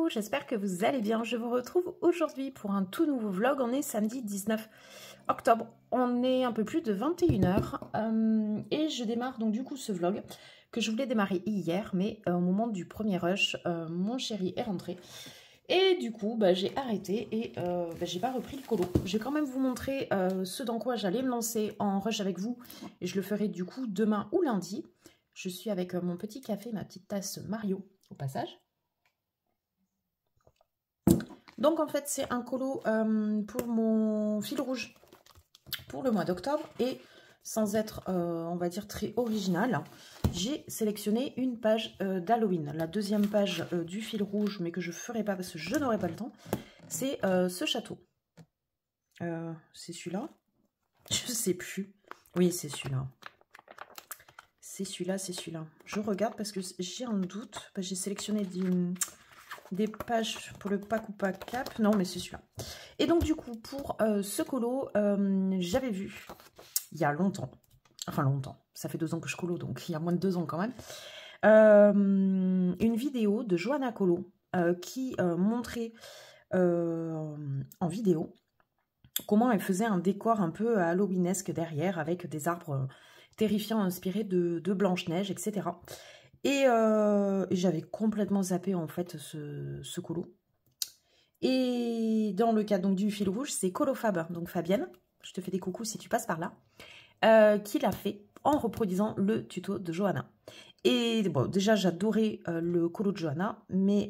j'espère que vous allez bien. Je vous retrouve aujourd'hui pour un tout nouveau vlog. On est samedi 19 octobre. On est un peu plus de 21 h et je démarre donc du coup ce vlog que je voulais démarrer hier, mais au moment du premier rush, mon chéri est rentré. Et du coup, j'ai arrêté et j'ai pas repris le colo. Je vais quand même vous montrer ce dans quoi j'allais me lancer en rush avec vous. Et je le ferai du coup demain ou lundi. Je suis avec mon petit café, ma petite tasse Mario au passage. Donc en fait c'est un colo pour mon fil rouge pour le mois d'octobre. Et sans être on va dire très original, j'ai sélectionné une page d'Halloween. La deuxième page du fil rouge, mais que je ne ferai pas parce que je n'aurai pas le temps, c'est ce château. C'est celui-là? Je sais plus. Oui, c'est celui-là. C'est celui-là, c'est celui-là. Je regarde parce que j'ai un doute. J'ai sélectionné des pages pour le pack ou pas cap. Non, mais c'est celui-là. Et donc, du coup, pour ce colo, j'avais vu il y a longtemps. Enfin, longtemps. Ça fait 2 ans que je colo, donc il y a moins de 2 ans quand même. Une vidéo de Johanna Colo qui montrait en vidéo comment elle faisait un décor un peu halloweenesque derrière avec des arbres terrifiants inspirés de Blanche-Neige, etc. Et j'avais complètement zappé en fait ce colo. Et dans le cas donc du fil rouge, c'est Colofab, donc Fabienne, je te fais des coucous si tu passes par là, qui l'a fait en reproduisant le tuto de Johanna. Et bon, déjà j'adorais le colo de Johanna, mais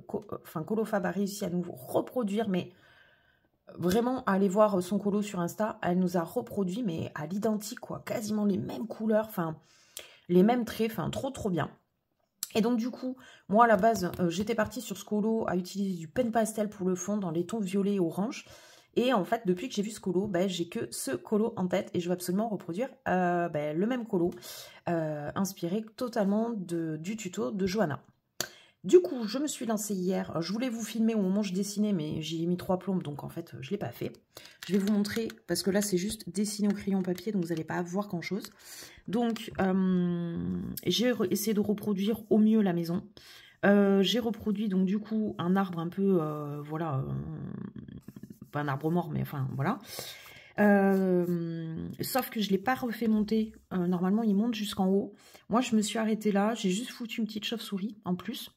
Colofab a réussi à nous reproduire, mais vraiment, allez voir son colo sur Insta, elle nous a reproduit, mais à l'identique, quoi, quasiment les mêmes couleurs, enfin, les mêmes traits, enfin, trop bien. Et donc, du coup, moi, à la base, j'étais partie sur ce colo à utiliser du pen pastel pour le fond dans les tons violet et orange. Et en fait, depuis que j'ai vu ce colo, j'ai que ce colo en tête et je veux absolument reproduire le même colo, inspiré totalement du tuto de Johanna. Du coup, je me suis lancée hier. Je voulais vous filmer au moment où je dessinais, mais j'ai mis 3 plombes, donc en fait, je ne l'ai pas fait. Je vais vous montrer, parce que là, c'est juste dessiné au crayon papier, donc vous n'allez pas voir grand-chose. Donc, j'ai essayé de reproduire au mieux la maison. J'ai reproduit, donc, du coup, un arbre un peu, voilà, pas un arbre mort, mais enfin, voilà. Sauf que je ne l'ai pas refait monter. Normalement, il monte jusqu'en haut. Moi, je me suis arrêtée là. J'ai juste foutu une petite chauve-souris, en plus.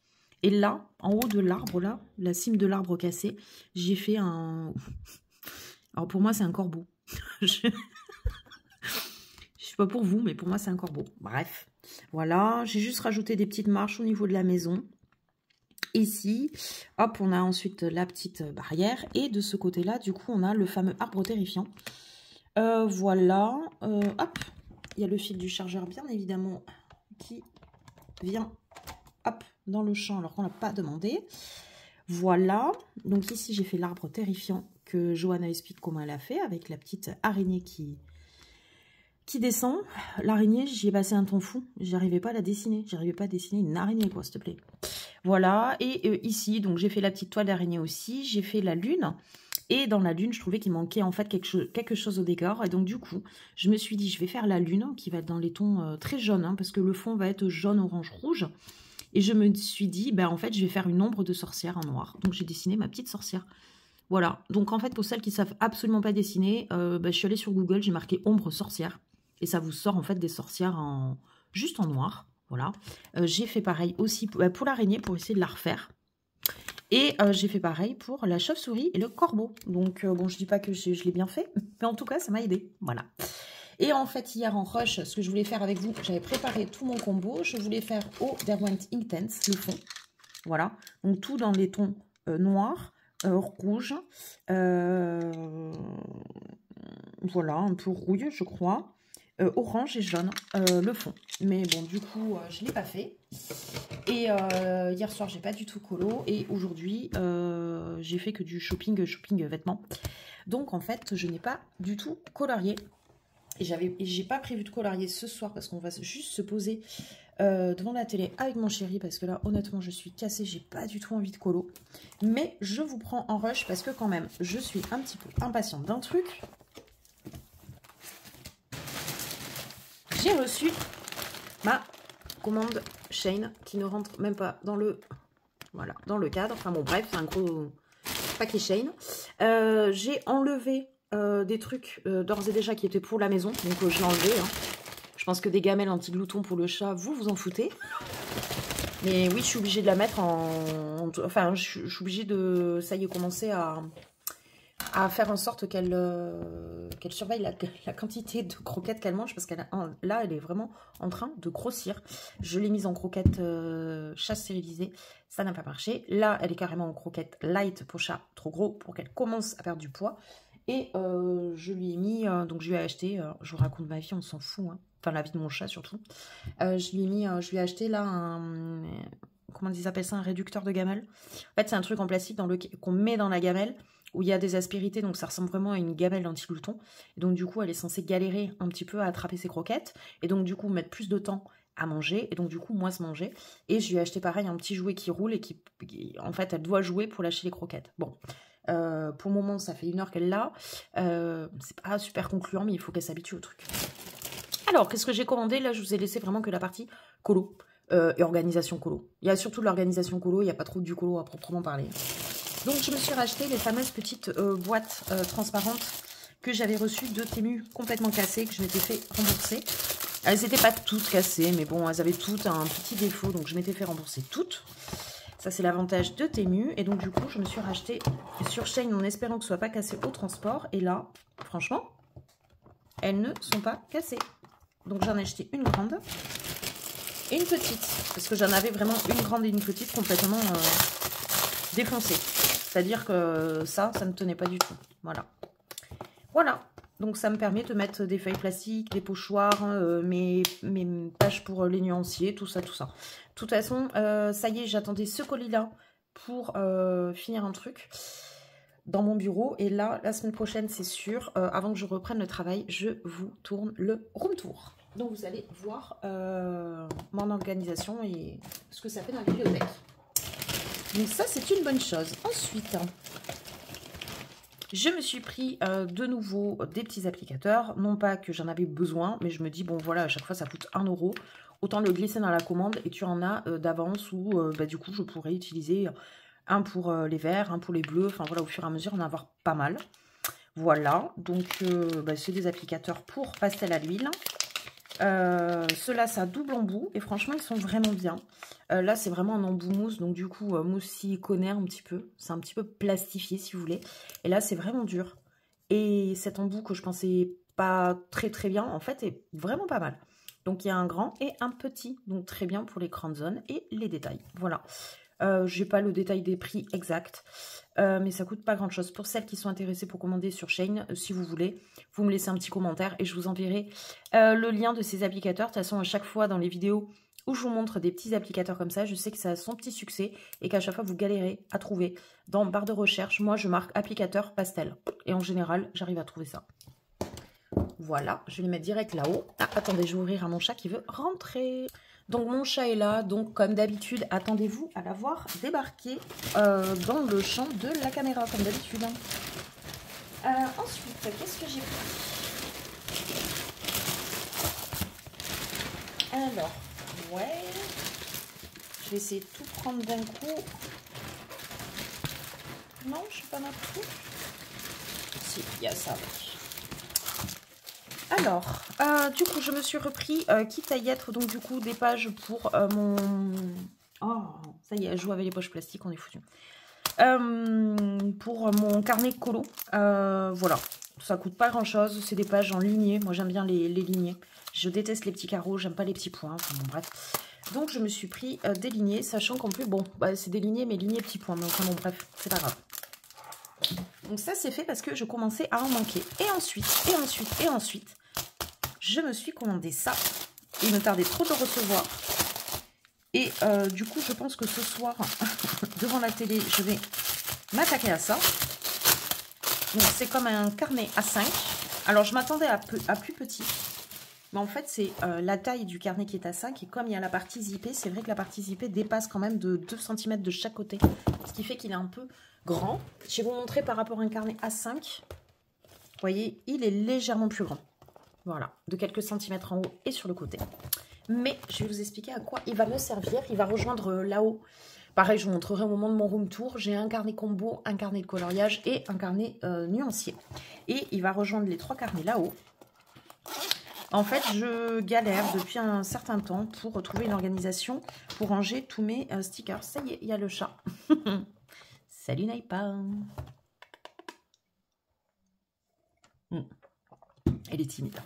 Et là, en haut de l'arbre, là, la cime de l'arbre cassé, j'ai fait un... Alors pour moi, c'est un corbeau. Je sais pas pour vous, mais pour moi, c'est un corbeau. Bref, voilà. J'ai juste rajouté des petites marches au niveau de la maison. Ici, hop, on a ensuite la petite barrière. Et de ce côté-là, du coup, on a le fameux arbre terrifiant. Voilà. Hop, il y a le fil du chargeur, bien évidemment, qui vient... Hop, dans le champ alors qu'on n'a pas demandé. Voilà. Donc ici, j'ai fait l'arbre terrifiant que Johanna explique comment elle a fait avec la petite araignée qui descend. L'araignée, j'y ai passé un temps fou. J'arrivais pas à la dessiner. J'arrivais pas à dessiner une araignée, quoi, s'il te plaît. Voilà. Et ici, donc j'ai fait la petite toile d'araignée aussi. J'ai fait la lune. Et dans la lune, je trouvais qu'il manquait en fait quelque chose au décor. Et donc du coup, je me suis dit, je vais faire la lune qui va être dans les tons très jaunes. Hein, parce que le fond va être jaune, orange, rouge. Et je me suis dit, en fait, je vais faire une ombre de sorcière en noir. Donc, j'ai dessiné ma petite sorcière. Voilà. Donc, en fait, pour celles qui ne savent absolument pas dessiner, je suis allée sur Google, j'ai marqué ombre sorcière. Et ça vous sort, en fait, des sorcières juste en noir. Voilà. J'ai fait pareil aussi pour l'araignée, pour essayer de la refaire. Et j'ai fait pareil pour la chauve-souris et le corbeau. Donc, bon, je ne dis pas que je l'ai bien fait, mais en tout cas, ça m'a aidé. Voilà. Et en fait, hier en rush, ce que je voulais faire avec vous, j'avais préparé tout mon combo. Je voulais faire au Derwent Intense, le fond. Voilà. Donc, tout dans les tons noirs, rouge. Voilà, un peu rouille, je crois. Orange et jaune, le fond. Mais bon, du coup, je ne l'ai pas fait. Et hier soir, j'ai pas du tout colo. Et aujourd'hui, j'ai fait que du shopping vêtements. Donc, en fait, je n'ai pas du tout colorié. Et j'ai pas prévu de colorier ce soir parce qu'on va juste se poser devant la télé avec mon chéri parce que là honnêtement je suis cassée, j'ai pas du tout envie de colo. Mais je vous prends en rush parce que quand même je suis un petit peu impatiente d'un truc. J'ai reçu ma commande Shein qui ne rentre même pas dans le Voilà, dans le cadre. Enfin bon, bref, c'est un gros paquet Shein. J'ai enlevé des trucs d'ores et déjà qui étaient pour la maison. Donc je l'ai enlevé. Hein. Je pense que des gamelles anti-glouton pour le chat, vous vous en foutez. Mais oui, je suis obligée de la mettre enfin, je suis obligée de, ça y est, commencer à faire en sorte qu'elle surveille la quantité de croquettes qu'elle mange. Parce qu'elle là, elle est vraiment en train de grossir. Je l'ai mise en croquettes chat stérilisée. Ça n'a pas marché. Là, elle est carrément en croquettes light pour chat trop gros pour qu'elle commence à perdre du poids. Et je lui ai mis, donc je lui ai acheté, je vous raconte ma vie, on s'en fout, hein. Enfin la vie de mon chat surtout. Je lui ai acheté là un, comment ils appellent ça, un réducteur de gamelle. En fait c'est un truc en plastique qu'on met dans la gamelle où il y a des aspérités, donc ça ressemble vraiment à une gamelle anti-glouton. Et donc du coup elle est censée galérer un petit peu à attraper ses croquettes et donc du coup mettre plus de temps à manger et donc du coup moins se manger. Et je lui ai acheté pareil un petit jouet qui roule et qui en fait elle doit jouer pour lâcher les croquettes. Bon. Pour le moment ça fait 1 heure qu'elle l'a, c'est pas super concluant mais il faut qu'elle s'habitue au truc. Alors qu'est-ce que j'ai commandé? Là je vous ai laissé vraiment que la partie colo et organisation colo. Il y a surtout de l'organisation colo, il n'y a pas trop du colo à proprement parler. Donc je me suis racheté les fameuses petites boîtes transparentes que j'avais reçues de Temu complètement cassées, que je m'étais fait rembourser. Elles n'étaient pas toutes cassées mais bon elles avaient toutes un petit défaut donc je m'étais fait rembourser toutes. Ça, c'est l'avantage de Temu. Et donc, du coup, je me suis racheté sur Shein en espérant que ce ne soit pas cassé au transport. Et là, franchement, elles ne sont pas cassées. Donc, j'en ai acheté une grande et une petite. Parce que j'en avais vraiment une grande et une petite complètement défoncées. C'est-à-dire que ça ne tenait pas du tout. Voilà. Voilà. Donc, ça me permet de mettre des feuilles plastiques, des pochoirs, mes pages pour les nuanciers, tout ça, tout ça. De toute façon, ça y est, j'attendais ce colis-là pour finir un truc dans mon bureau. Et là, la semaine prochaine, c'est sûr, avant que je reprenne le travail, je vous tourne le room tour. Donc, vous allez voir mon organisation et ce que ça fait dans la bibliothèque. Donc, ça, c'est une bonne chose. Ensuite, je me suis pris de nouveau des petits applicateurs. Non pas que j'en avais besoin, mais je me dis, bon, voilà, à chaque fois, ça coûte 1 €. Autant le glisser dans la commande et tu en as d'avance ou du coup je pourrais utiliser un pour les verts, un pour les bleus, enfin voilà, au fur et à mesure en avoir pas mal. Voilà, donc c'est des applicateurs pour pastel à l'huile. Ceux-là, ça double embout et franchement ils sont vraiment bien. Là c'est vraiment un embout mousse, donc du coup mousse siliconaire un petit peu, c'est un petit peu plastifié si vous voulez. Et là c'est vraiment dur. Et cet embout que je pensais pas très bien, en fait est vraiment pas mal. Donc, il y a un grand et un petit. Donc, très bien pour les grandes zones et les détails. Voilà. Je n'ai pas le détail des prix exacts. Mais ça coûte pas grand-chose. Pour celles qui sont intéressées pour commander sur Shein, si vous voulez, vous me laissez un petit commentaire et je vous enverrai le lien de ces applicateurs. De toute façon, à chaque fois dans les vidéos où je vous montre des petits applicateurs comme ça, je sais que ça a son petit succès et qu'à chaque fois, vous galérez à trouver. Dans barre de recherche, moi, je marque applicateur pastel. Et en général, j'arrive à trouver ça. Voilà, je vais les mettre direct là-haut. Ah, attendez, je vais ouvrir à mon chat qui veut rentrer. Donc, mon chat est là. Donc, comme d'habitude, attendez-vous à l'avoir débarqué dans le champ de la caméra, comme d'habitude. Ensuite, qu'est-ce que j'ai pris? Alors, ouais. Je vais essayer de tout prendre d'un coup. Non, je ne suis pas mal tout. Si, il y a ça. Alors, du coup, je me suis repris, quitte à y être, donc du coup, des pages pour mon... Oh, ça y est, je joue avec les poches plastiques, on est foutu. Pour mon carnet colo, voilà. Ça coûte pas grand-chose, c'est des pages en lignée. Moi, j'aime bien les lignées. Je déteste les petits carreaux, j'aime pas les petits points. Enfin, bon, bref. Donc, je me suis pris des lignées, sachant qu'en plus, bon, bah, c'est des lignées, mais lignées petits points. Mais enfin, bon, bref, c'est pas grave. Donc, ça, c'est fait parce que je commençais à en manquer. Et ensuite, je me suis commandé ça. Il me tardait trop de le recevoir. Et du coup, je pense que ce soir, devant la télé, je vais m'attaquer à ça. Donc, c'est comme un carnet A5. Alors, je m'attendais à plus petit. Mais en fait, c'est la taille du carnet qui est A5. Et comme il y a la partie zippée, c'est vrai que la partie zippée dépasse quand même de 2 cm de chaque côté. Ce qui fait qu'il est un peu grand. Je vais vous montrer par rapport à un carnet A5. Vous voyez, il est légèrement plus grand. Voilà, de quelques centimètres en haut et sur le côté. Mais je vais vous expliquer à quoi il va me servir. Il va rejoindre là-haut Pareil, je vous montrerai au moment de mon room tour. J'ai un carnet combo, un carnet de coloriage et un carnet nuancier. Et il va rejoindre les 3 carnets là-haut. En fait, je galère depuis un certain temps pour retrouver une organisation pour ranger tous mes stickers. Ça y est, il y a le chat. Salut Naipa. Elle est timide.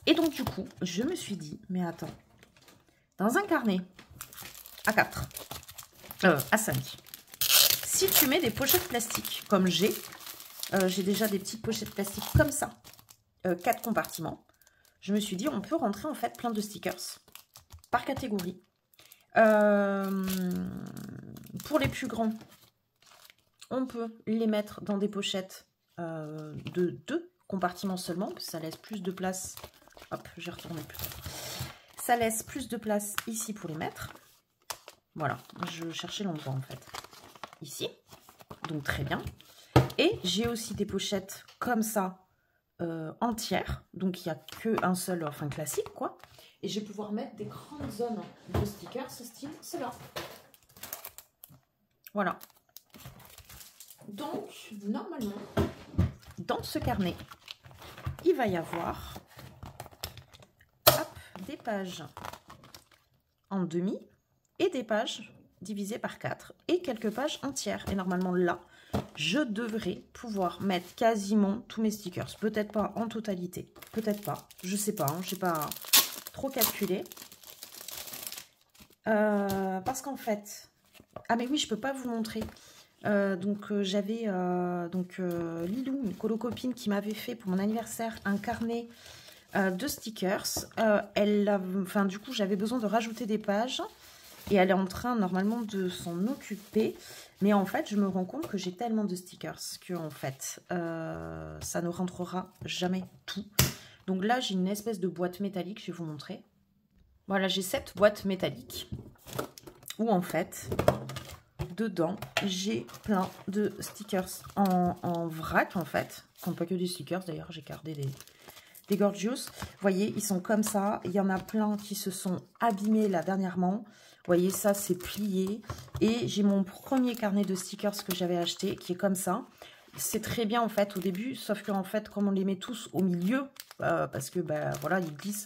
Et donc, du coup, je me suis dit, mais attends, dans un carnet A4, A5, si tu mets des pochettes plastiques, comme j'ai déjà des petites pochettes plastiques comme ça, 4 compartiments, je me suis dit, on peut rentrer en fait plein de stickers par catégorie. Pour les plus grands, on peut les mettre dans des pochettes de 2 compartiments seulement, parce que ça laisse plus de place. Hop, j'ai retourné plus tard. Ça laisse plus de place ici pour les mettre. Voilà, je cherchais longtemps en fait. Ici, donc très bien. Et j'ai aussi des pochettes comme ça, entières, donc il n'y a qu'un seul, enfin classique quoi, et je vais pouvoir mettre des grandes zones de stickers, ce style, cela. Voilà. Donc, normalement, dans ce carnet, il va y avoir des pages en demi et des pages divisées par 4 et quelques pages entières. Et normalement, là, je devrais pouvoir mettre quasiment tous mes stickers. Peut-être pas en totalité, peut-être pas. Je sais pas, hein, je n'ai pas trop calculé. Parce qu'en fait... Ah mais oui, je peux pas vous montrer. J'avais Lilou, une colo-copine, qui m'avait fait pour mon anniversaire un carnet de stickers. Du coup, j'avais besoin de rajouter des pages. Et elle est en train normalement de s'en occuper. Mais en fait, je me rends compte que j'ai tellement de stickers que en fait, ça ne rentrera jamais tout. Donc là, j'ai une espèce de boîte métallique, je vais vous montrer. Voilà, j'ai cette boîte métallique où en fait, dedans, j'ai plein de stickers en vrac en fait. Enfin, pas que des stickers d'ailleurs, j'ai gardé des Gorgeous. Vous voyez, ils sont comme ça. Il y en a plein qui se sont abîmés là dernièrement. Vous voyez, ça, c'est plié. Et j'ai mon premier carnet de stickers que j'avais acheté, qui est comme ça. C'est très bien, en fait, au début. Sauf qu'en fait, comme on les met tous au milieu, parce que, voilà, ils glissent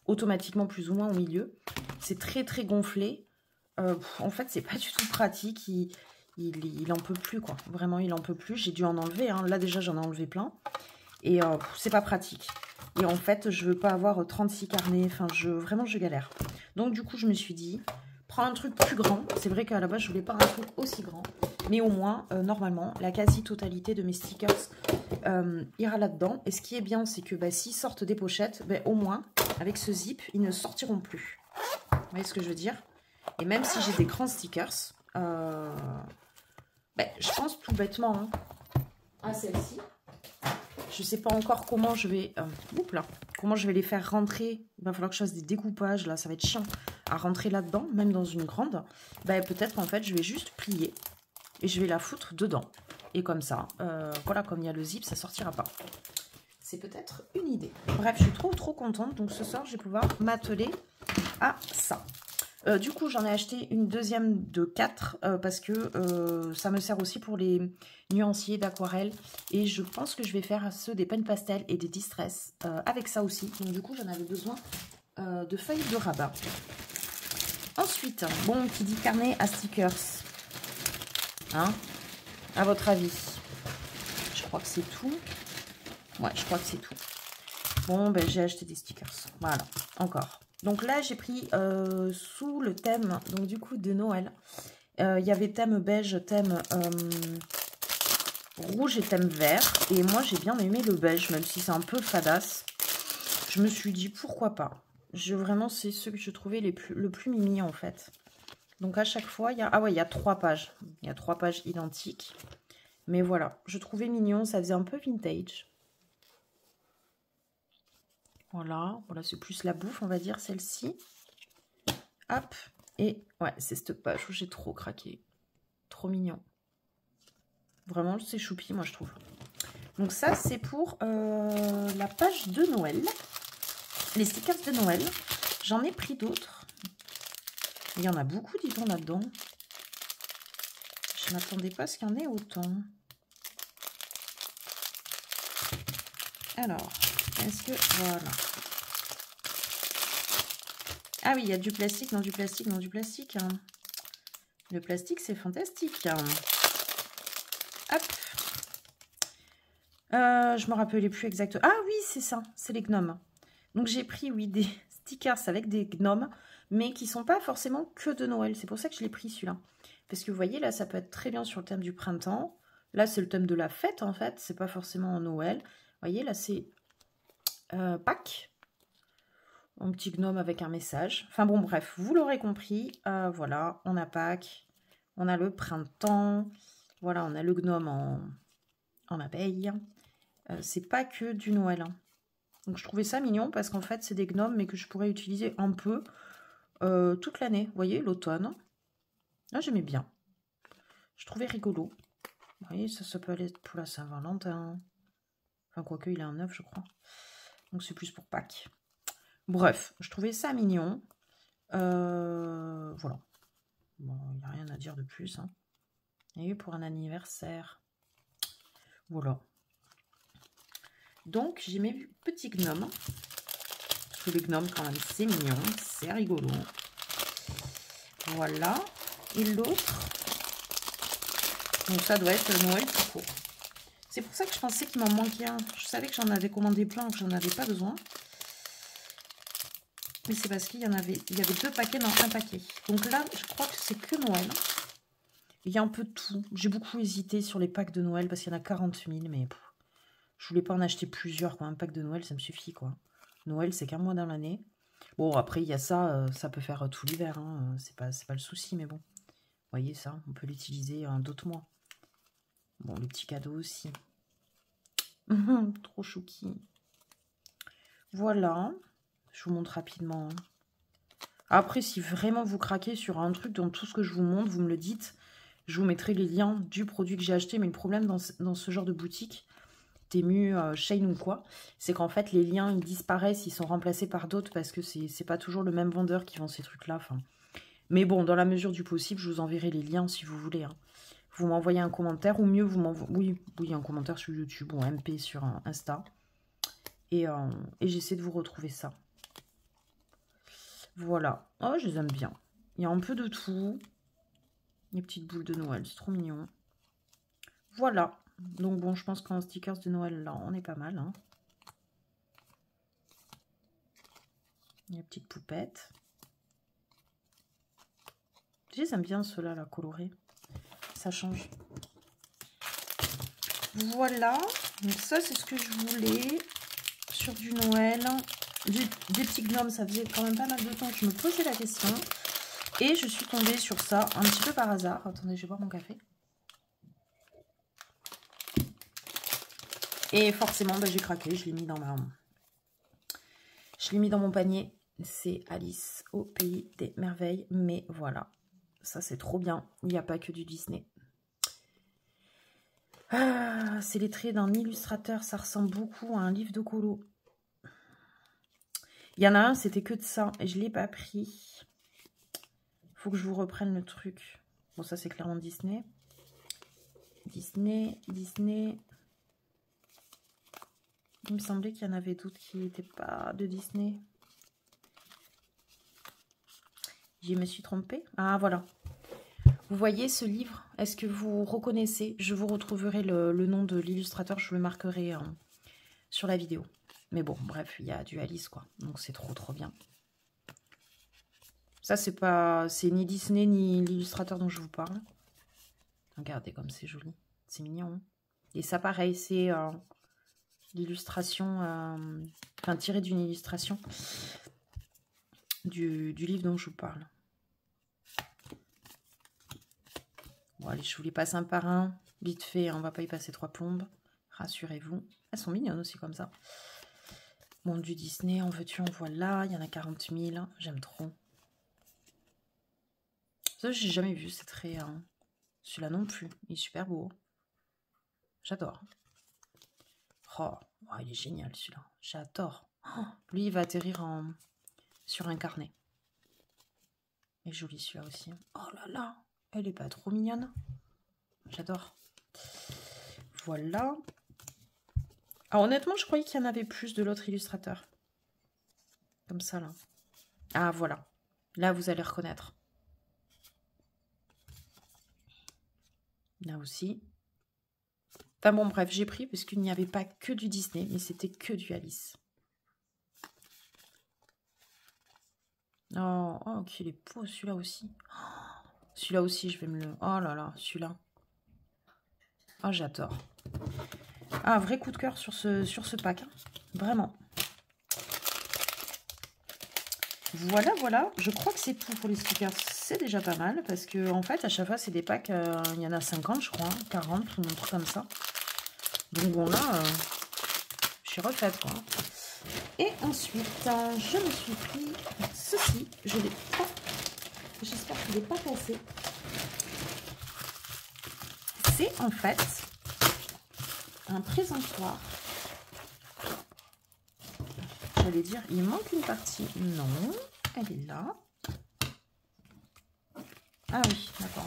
automatiquement plus ou moins au milieu. C'est très, très gonflé. En fait, c'est pas du tout pratique. Il en peut plus, quoi. Vraiment, il en peut plus. J'ai dû en enlever, hein. Là, déjà, j'en ai enlevé plein. Et c'est pas pratique. Et en fait, je veux pas avoir 36 carnets. Enfin, vraiment, je galère. Donc, du coup, je me suis dit, prends un truc plus grand. C'est vrai qu'à la base, je voulais pas un truc aussi grand. Mais au moins, normalement, la quasi-totalité de mes stickers ira là-dedans. Et ce qui est bien, c'est que s'ils sortent des pochettes, au moins, avec ce zip, ils ne sortiront plus. Vous voyez ce que je veux dire? Et même si j'ai des grands stickers, je pense tout bêtement à celle-ci. Je ne sais pas encore comment je vais comment je vais les faire rentrer. Il va falloir que je fasse des découpages. Là, ça va être chiant à rentrer là-dedans, même dans une grande. Peut-être qu'en fait, je vais juste plier et je vais la foutre dedans. Et comme ça, voilà, comme il y a le zip, ça ne sortira pas. C'est peut-être une idée. Bref, je suis trop contente. Donc ce soir, je vais pouvoir m'atteler à ça. Du coup, j'en ai acheté une deuxième de 4 parce que ça me sert aussi pour les nuanciers d'aquarelle. Et je pense que je vais faire ceux des peines pastel et des distress avec ça aussi. Donc du coup, j'en avais besoin de feuilles de rabat. Ensuite, bon, qui dit carnet à stickers, hein, à votre avis? Je crois que c'est tout. Ouais, je crois que c'est tout. Bon, j'ai acheté des stickers. Voilà, encore. Donc là, j'ai pris sous le thème, donc du coup, de Noël. Il y avait thème beige, thème rouge et thème vert. Et moi, j'ai bien aimé le beige, même si c'est un peu fadasse. Je me suis dit, pourquoi pas. Vraiment, c'est ceux que je trouvais le plus mimi, en fait. Donc à chaque fois, il y a... Ah ouais, il y a 3 pages. Il y a 3 pages identiques. Mais voilà, je trouvais mignon. Ça faisait un peu vintage. Voilà, c'est plus la bouffe, on va dire, celle-ci. Hop, et ouais, c'est cette page où j'ai trop craqué. Trop mignon. Vraiment, c'est choupi, moi, je trouve. Donc ça, c'est pour la page de Noël. Les stickers de Noël. J'en ai pris d'autres. Il y en a beaucoup, dis-donc, là-dedans. Je m'attendais pas à ce qu'il y en ait autant. Alors, est-ce que... Voilà. Ah oui, il y a du plastique, dans du plastique, dans du plastique. Hein. Le plastique, c'est fantastique. Hein. Hop. Je me rappelais plus exactement. Ah oui, c'est ça, c'est les gnomes. Donc j'ai pris, oui, des stickers avec des gnomes, mais qui sont pas forcément que de Noël. C'est pour ça que je l'ai pris celui-là. Parce que vous voyez, là, ça peut être très bien sur le thème du printemps. Là, c'est le thème de la fête, en fait. C'est pas forcément Noël. Vous voyez, là, c'est Pâques. Un petit gnome avec un message. Enfin bon, bref, vous l'aurez compris. Voilà, on a Pâques. On a le printemps. Voilà, on a le gnome en abeille. C'est pas que du Noël. Hein. Donc je trouvais ça mignon parce qu'en fait, c'est des gnomes, mais que je pourrais utiliser un peu toute l'année. Vous voyez, l'automne. Là, j'aimais bien. Je trouvais rigolo. Vous voyez, ça peut aller pour la Saint-Valentin. Enfin, quoique, il est un 9, je crois. Donc, c'est plus pour Pâques. Bref, je trouvais ça mignon. Voilà. Bon, il n'y a rien à dire de plus. Hein. Et pour un anniversaire. Voilà. Donc, j'ai mes petits gnomes. Parce que les gnomes, quand même, c'est mignon. C'est rigolo. Voilà. Et l'autre... Donc, ça doit être Noël tout court. C'est pour ça que je pensais qu'il m'en manquait un. Je savais que j'en avais commandé plein, que j'en avais pas besoin. Mais c'est parce qu'il y avait 2 paquets dans un paquet. Donc là, je crois que c'est que Noël. Il y a un peu de tout. J'ai beaucoup hésité sur les packs de Noël parce qu'il y en a 40 000. Mais je voulais pas en acheter plusieurs. Quoi. Un pack de Noël, ça me suffit. Quoi. Noël, c'est qu'un mois dans l'année. Bon, après, il y a ça. Ça peut faire tout l'hiver. Hein. C'est pas le souci, mais bon. Vous voyez ça, on peut l'utiliser d'autres mois. Bon, les petits cadeaux aussi. Trop chouki. Voilà. Je vous montre rapidement. Après, si vraiment vous craquez sur un truc dans tout ce que je vous montre, vous me le dites. Je vous mettrai les liens du produit que j'ai acheté. Mais le problème dans ce genre de boutique, Temu, Shein ou quoi, c'est qu'en fait, les liens, ils disparaissent. Ils sont remplacés par d'autres parce que c'est pas toujours le même vendeur qui vend ces trucs-là. Enfin, mais bon, dans la mesure du possible, je vous enverrai les liens si vous voulez. Hein. Vous m'envoyez un commentaire ou mieux, vous m'envoyez oui, un commentaire sur YouTube ou un MP sur Insta. Et j'essaie de vous retrouver ça. Voilà. Oh, je les aime bien. Il y a un peu de tout. Les petites boules de Noël, c'est trop mignon. Voilà. Donc bon, je pense qu'en stickers de Noël, là, on est pas mal. Hein. Les petites poupettes. J'aime bien ceux-là, là, colorés. Ça change. Voilà. Donc ça, c'est ce que je voulais. Sur du Noël. Des petits gnomes, ça faisait quand même pas mal de temps que je me posais la question. Et je suis tombée sur ça un petit peu par hasard. Attendez, je vais boire mon café. Et forcément, bah, j'ai craqué. Je l'ai mis dans mon panier. C'est Alice au pays des merveilles. Mais voilà, ça c'est trop bien. Il n'y a pas que du Disney. Ah, c'est les traits d'un illustrateur. Ça ressemble beaucoup à un livre de colo. Il y en a un, c'était que de ça. Et je ne l'ai pas pris. Faut que je vous reprenne le truc. Bon, ça c'est clairement Disney. Disney. Il me semblait qu'il y en avait d'autres qui n'étaient pas de Disney. Je me suis trompée. Ah, voilà. Vous voyez ce livre? Est-ce que vous reconnaissez? Je vous retrouverai le nom de l'illustrateur. Je le marquerai sur la vidéo. Mais bon, bref, il y a du Alice, quoi. Donc, c'est trop bien. Ça, c'est ni Disney, ni l'illustrateur dont je vous parle. Regardez comme c'est joli. C'est mignon. Hein. Et ça, pareil, c'est l'illustration, enfin, tiré d'une illustration du livre dont je vous parle. Bon, allez, je vous les passe un par un. Vite fait, on va pas y passer 3 plombes. Rassurez-vous. Elles sont mignonnes aussi comme ça. Bon, du Disney, en veux-tu, en voilà. Il y en a 40 000. J'aime trop. Ça, j'ai jamais vu. C'est très... celui-là non plus. Il est super beau. J'adore. Oh, il est génial celui-là. J'adore. Oh, lui, il va atterrir sur un carnet. Et joli celui-là aussi. Oh là là. Elle est pas trop mignonne. J'adore. Voilà. Alors honnêtement, je croyais qu'il y en avait plus de l'autre illustrateur. Comme ça, là. Ah, voilà. Là, vous allez reconnaître. Là aussi. Enfin bon, bref, j'ai pris parce qu'il n'y avait pas que du Disney, mais c'était que du Alice. Oh, oh qu'il est beau celui-là aussi. Oh, celui-là aussi, je vais me le... Oh là là, celui-là. Oh, j'adore. Ah, vrai coup de cœur sur ce pack. Hein. Vraiment. Voilà, voilà. Je crois que c'est tout pour les stickers. C'est déjà pas mal parce que en fait, à chaque fois, c'est des packs. Il y en a 50, je crois. Hein, 40 ou un truc comme ça. Donc bon, là, je suis refaite, quoi. Et ensuite, je me suis pris ceci. Je l'ai pas... J'espère qu'il n'est pas cassé. C'est en fait un présentoir. J'allais dire, il manque une partie. Non, elle est là. Ah oui, d'accord.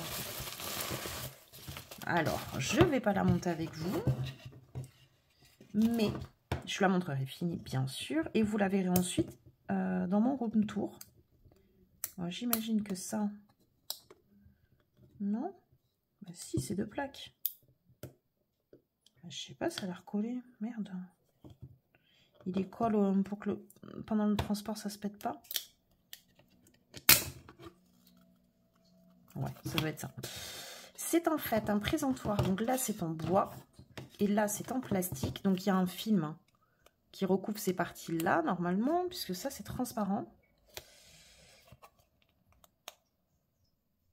Alors, je ne vais pas la monter avec vous. Mais je la montrerai finie, bien sûr. Et vous la verrez ensuite dans mon room tour. J'imagine que ça... Non, bah, si, c'est 2 plaques. Je sais pas, ça a l'air collé. Merde. Il est colle pour que pendant le transport, ça se pète pas. Ouais, ça doit être ça. C'est en fait un présentoir. Donc là, c'est en bois. Et là, c'est en plastique. Donc, il y a un film qui recouvre ces parties-là, normalement, puisque ça, c'est transparent.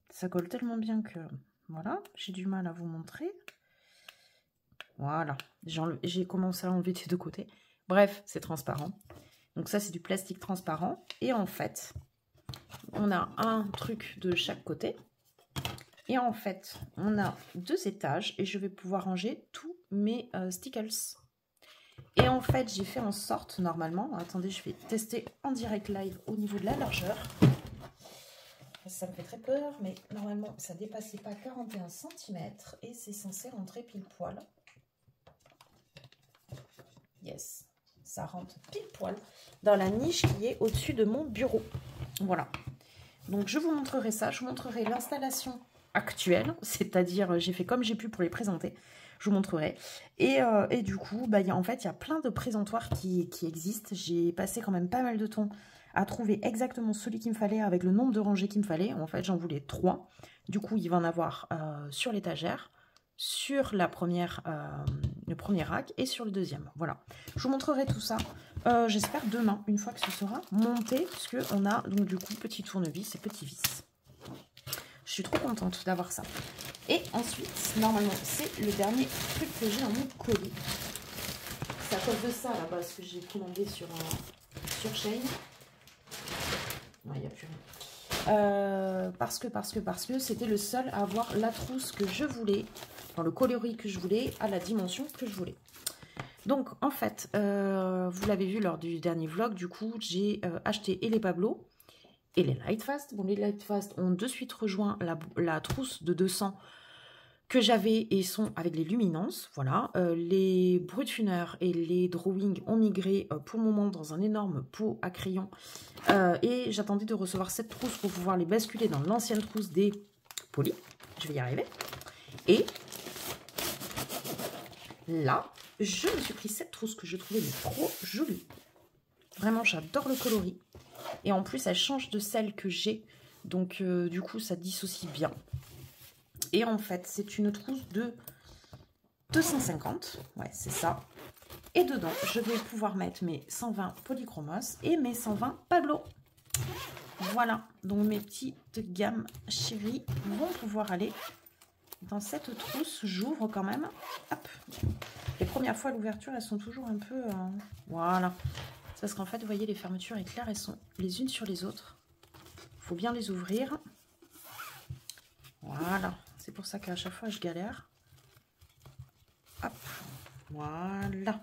Ça colle tellement bien que... Voilà, j'ai du mal à vous montrer. Voilà, j'ai commencé à enlever des deux côtés. Bref, c'est transparent. Donc ça, c'est du plastique transparent. Et en fait, on a un truc de chaque côté. Et en fait, on a 2 étages. Et je vais pouvoir ranger tous mes stickers. Et en fait, j'ai fait en sorte, normalement... Attendez, je vais tester en direct live au niveau de la largeur. Ça me fait très peur, mais normalement, ça ne dépassait pas 41 cm. Et c'est censé rentrer pile poil. Yes, ça rentre pile poil dans la niche qui est au-dessus de mon bureau. Voilà. Donc, je vous montrerai ça. Je vous montrerai l'installation actuelle. C'est-à-dire, j'ai fait comme j'ai pu pour les présenter. Je vous montrerai. Et du coup, bah, en fait, il y a plein de présentoirs qui existent. J'ai passé quand même pas mal de temps à trouver exactement celui qu'il me fallait avec le nombre de rangées qu'il me fallait. En fait, j'en voulais 3. Du coup, il va en avoir sur l'étagère, sur la première, le premier rack et sur le deuxième. Voilà. Je vous montrerai tout ça, j'espère demain, une fois que ce sera monté, puisque on a donc du coup petit tournevis et petit vis. Je suis trop contente d'avoir ça. Et ensuite, normalement, c'est le dernier truc que j'ai dans mon colis. C'est à cause de ça, là-bas, ce que j'ai commandé sur Shein. Non, il n'y a plus rien. Parce que c'était le seul à avoir la trousse que je voulais, dans le coloris que je voulais, à la dimension que je voulais. Donc, en fait, vous l'avez vu lors du dernier vlog, du coup, j'ai acheté et les Pablo et les Lightfast. Bon, les Lightfast ont de suite rejoint la trousse de 200 que j'avais et sont avec les luminances. Voilà. Les Brutfuner et les Drawing ont migré pour le moment dans un énorme pot à crayon. Et j'attendais de recevoir cette trousse pour pouvoir les basculer dans l'ancienne trousse des Poly. Je vais y arriver. Et là, je me suis pris cette trousse que je trouvais trop jolie. Vraiment, j'adore le coloris. Et en plus, elle change de celle que j'ai. Donc, du coup, ça dissocie bien. Et en fait, c'est une trousse de 250. Ouais, c'est ça. Et dedans, je vais pouvoir mettre mes 120 Polychromos et mes 120 Pablo. Voilà. Donc, mes petites gammes chéries vont pouvoir aller dans cette trousse. J'ouvre quand même. Hop. Les premières fois à l'ouverture, elles sont toujours un peu... Voilà. C'est parce qu'en fait, vous voyez, les fermetures éclair, elles sont les unes sur les autres. Il faut bien les ouvrir. Voilà. C'est pour ça qu'à chaque fois, je galère. Hop. Voilà.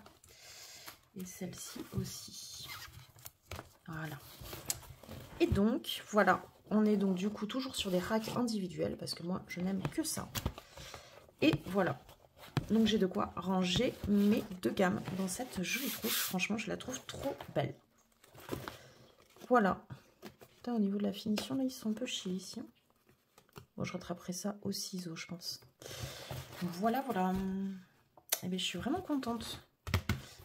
Et celle-ci aussi. Voilà. Et donc, voilà. On est donc du coup toujours sur des racks individuels parce que moi, je n'aime que ça. Et voilà. Donc j'ai de quoi ranger mes 2 gammes dans cette jolie trousse. Franchement, je la trouve trop belle. Voilà. Putain, au niveau de la finition, là, ils sont un peu chiés ici. Bon, je rattraperai ça au ciseau, je pense. Voilà, voilà. Et bien, je suis vraiment contente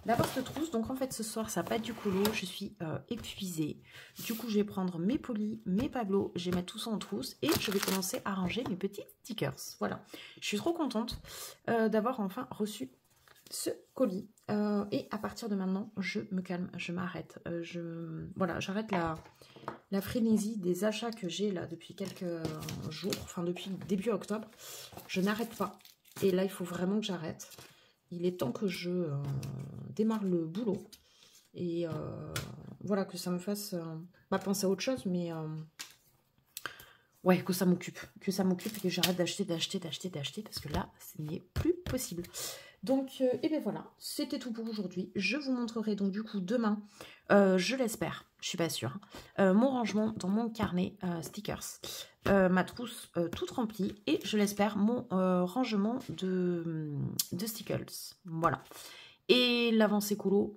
d'avoir cette trousse. Donc, en fait, ce soir, ça va pas être du colo. Je suis épuisée. Du coup, je vais prendre mes polis, mes pablos. Je vais mettre tout ça en trousse. Et je vais commencer à ranger mes petits stickers. Voilà. Je suis trop contente d'avoir enfin reçu ce colis. Et à partir de maintenant, je me calme. Je m'arrête. Voilà, j'arrête la frénésie des achats que j'ai là depuis quelques jours. Enfin, depuis début octobre. Je n'arrête pas. Et là, il faut vraiment que j'arrête. Il est temps que je démarre le boulot. Et voilà, que ça me fasse pas penser à autre chose, mais ouais, que ça m'occupe. Que ça m'occupe et que j'arrête d'acheter, parce que là, ce n'est plus possible. Donc, et bien voilà, c'était tout pour aujourd'hui. Je vous montrerai donc du coup demain, je l'espère, je suis pas sûre, mon rangement dans mon carnet stickers. Ma trousse toute remplie et je l'espère mon rangement de stickers. Voilà. Et l'avancée colo,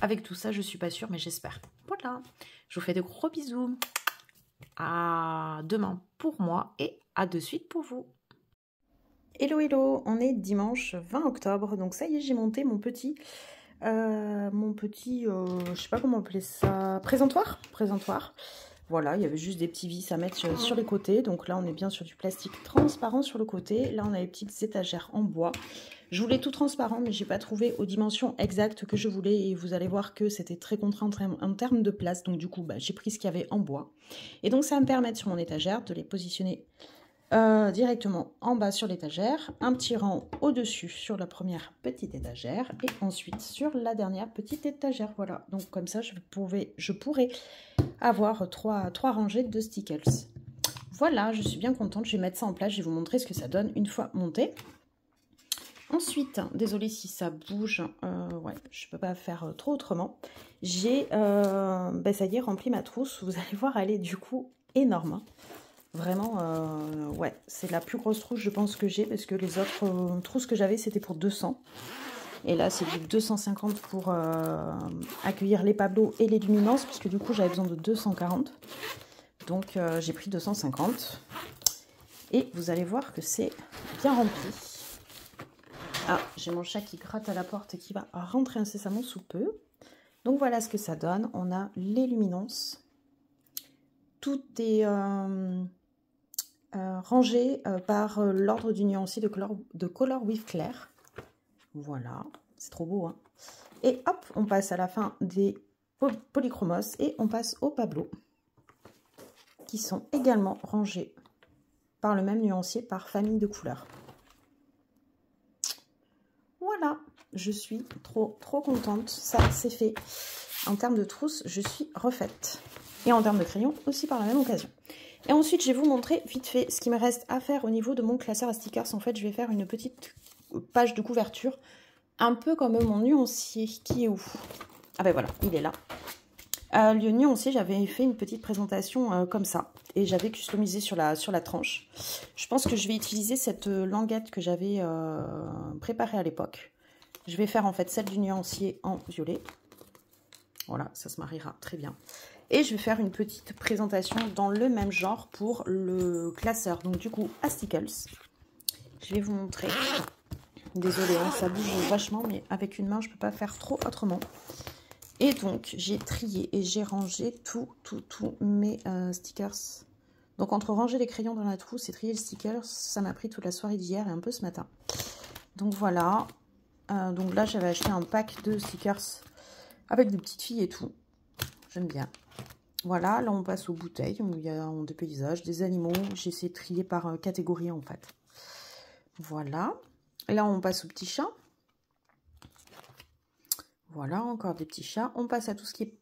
avec tout ça, je suis pas sûre, mais j'espère. Voilà. Je vous fais de gros bisous. À demain pour moi et à de suite pour vous. Hello, hello, on est dimanche 20 octobre, donc ça y est, j'ai monté mon petit, je sais pas comment appeler ça, présentoir. Voilà, il y avait juste des petits vis à mettre sur les côtés. Donc là, on est bien sur du plastique transparent sur le côté. Là, on a les petites étagères en bois. Je voulais tout transparent, mais j'ai pas trouvé aux dimensions exactes que je voulais. Et vous allez voir que c'était très contraint en termes de place. Donc du coup, j'ai pris ce qu'il y avait en bois. Et donc, ça va me permettre sur mon étagère de les positionner directement en bas sur l'étagère. Un petit rang au-dessus sur la première petite étagère. Et ensuite sur la dernière petite étagère. Voilà, donc comme ça, je pourrais avoir trois rangées de stickers. Voilà, je suis bien contente. Je vais mettre ça en place. Je vais vous montrer ce que ça donne une fois monté. Ensuite, désolée si ça bouge. Ouais, je ne peux pas faire trop autrement. J'ai, ça y est, rempli ma trousse. Vous allez voir, elle est du coup énorme. Vraiment, ouais, c'est la plus grosse trousse, je pense, que j'ai. Parce que les autres trousses que j'avais, c'était pour 200. Et là, c'est du 250 pour accueillir les pablos et les luminances, puisque du coup, j'avais besoin de 240. Donc, j'ai pris 250. Et vous allez voir que c'est bien rempli. Ah, j'ai mon chat qui gratte à la porte et qui va rentrer incessamment sous peu. Donc, voilà ce que ça donne. On a les luminances. Tout est rangé par l'ordre du nuancier de Color with Claire. Voilà, c'est trop beau, hein. Et hop, on passe à la fin des polychromos et on passe aux pablos qui sont également rangés par le même nuancier par famille de couleurs. Voilà, je suis trop contente, ça c'est fait. En termes de trousse, je suis refaite. Et en termes de crayon aussi par la même occasion. Et ensuite, je vais vous montrer vite fait ce qui me reste à faire au niveau de mon classeur à stickers. En fait, je vais faire une petite page de couverture, un peu comme mon nuancier qui est où? Ah ben voilà, il est là. Le nuancier, j'avais fait une petite présentation comme ça et j'avais customisé sur la tranche. Je pense que je vais utiliser cette languette que j'avais préparée à l'époque. Je vais faire en fait celle du nuancier en violet. Voilà, ça se mariera très bien. Et je vais faire une petite présentation dans le même genre pour le classeur. Donc du coup, à stickers. Je vais vous montrer. Désolée, hein, ça bouge vachement, mais avec une main, je ne peux pas faire trop autrement. Et donc, j'ai trié et j'ai rangé tous mes stickers. Donc, entre ranger les crayons dans la trousse et trier les stickers, ça m'a pris toute la soirée d'hier et un peu ce matin. Donc, voilà. Donc là, j'avais acheté un pack de stickers avec des petites filles et tout. J'aime bien. Voilà, là, on passe aux bouteilles. Où il y a des paysages, des animaux. J'ai essayé de trier par catégorie, en fait. Voilà. Là, on passe aux petits chats. Voilà, encore des petits chats. On passe à tout ce qui est,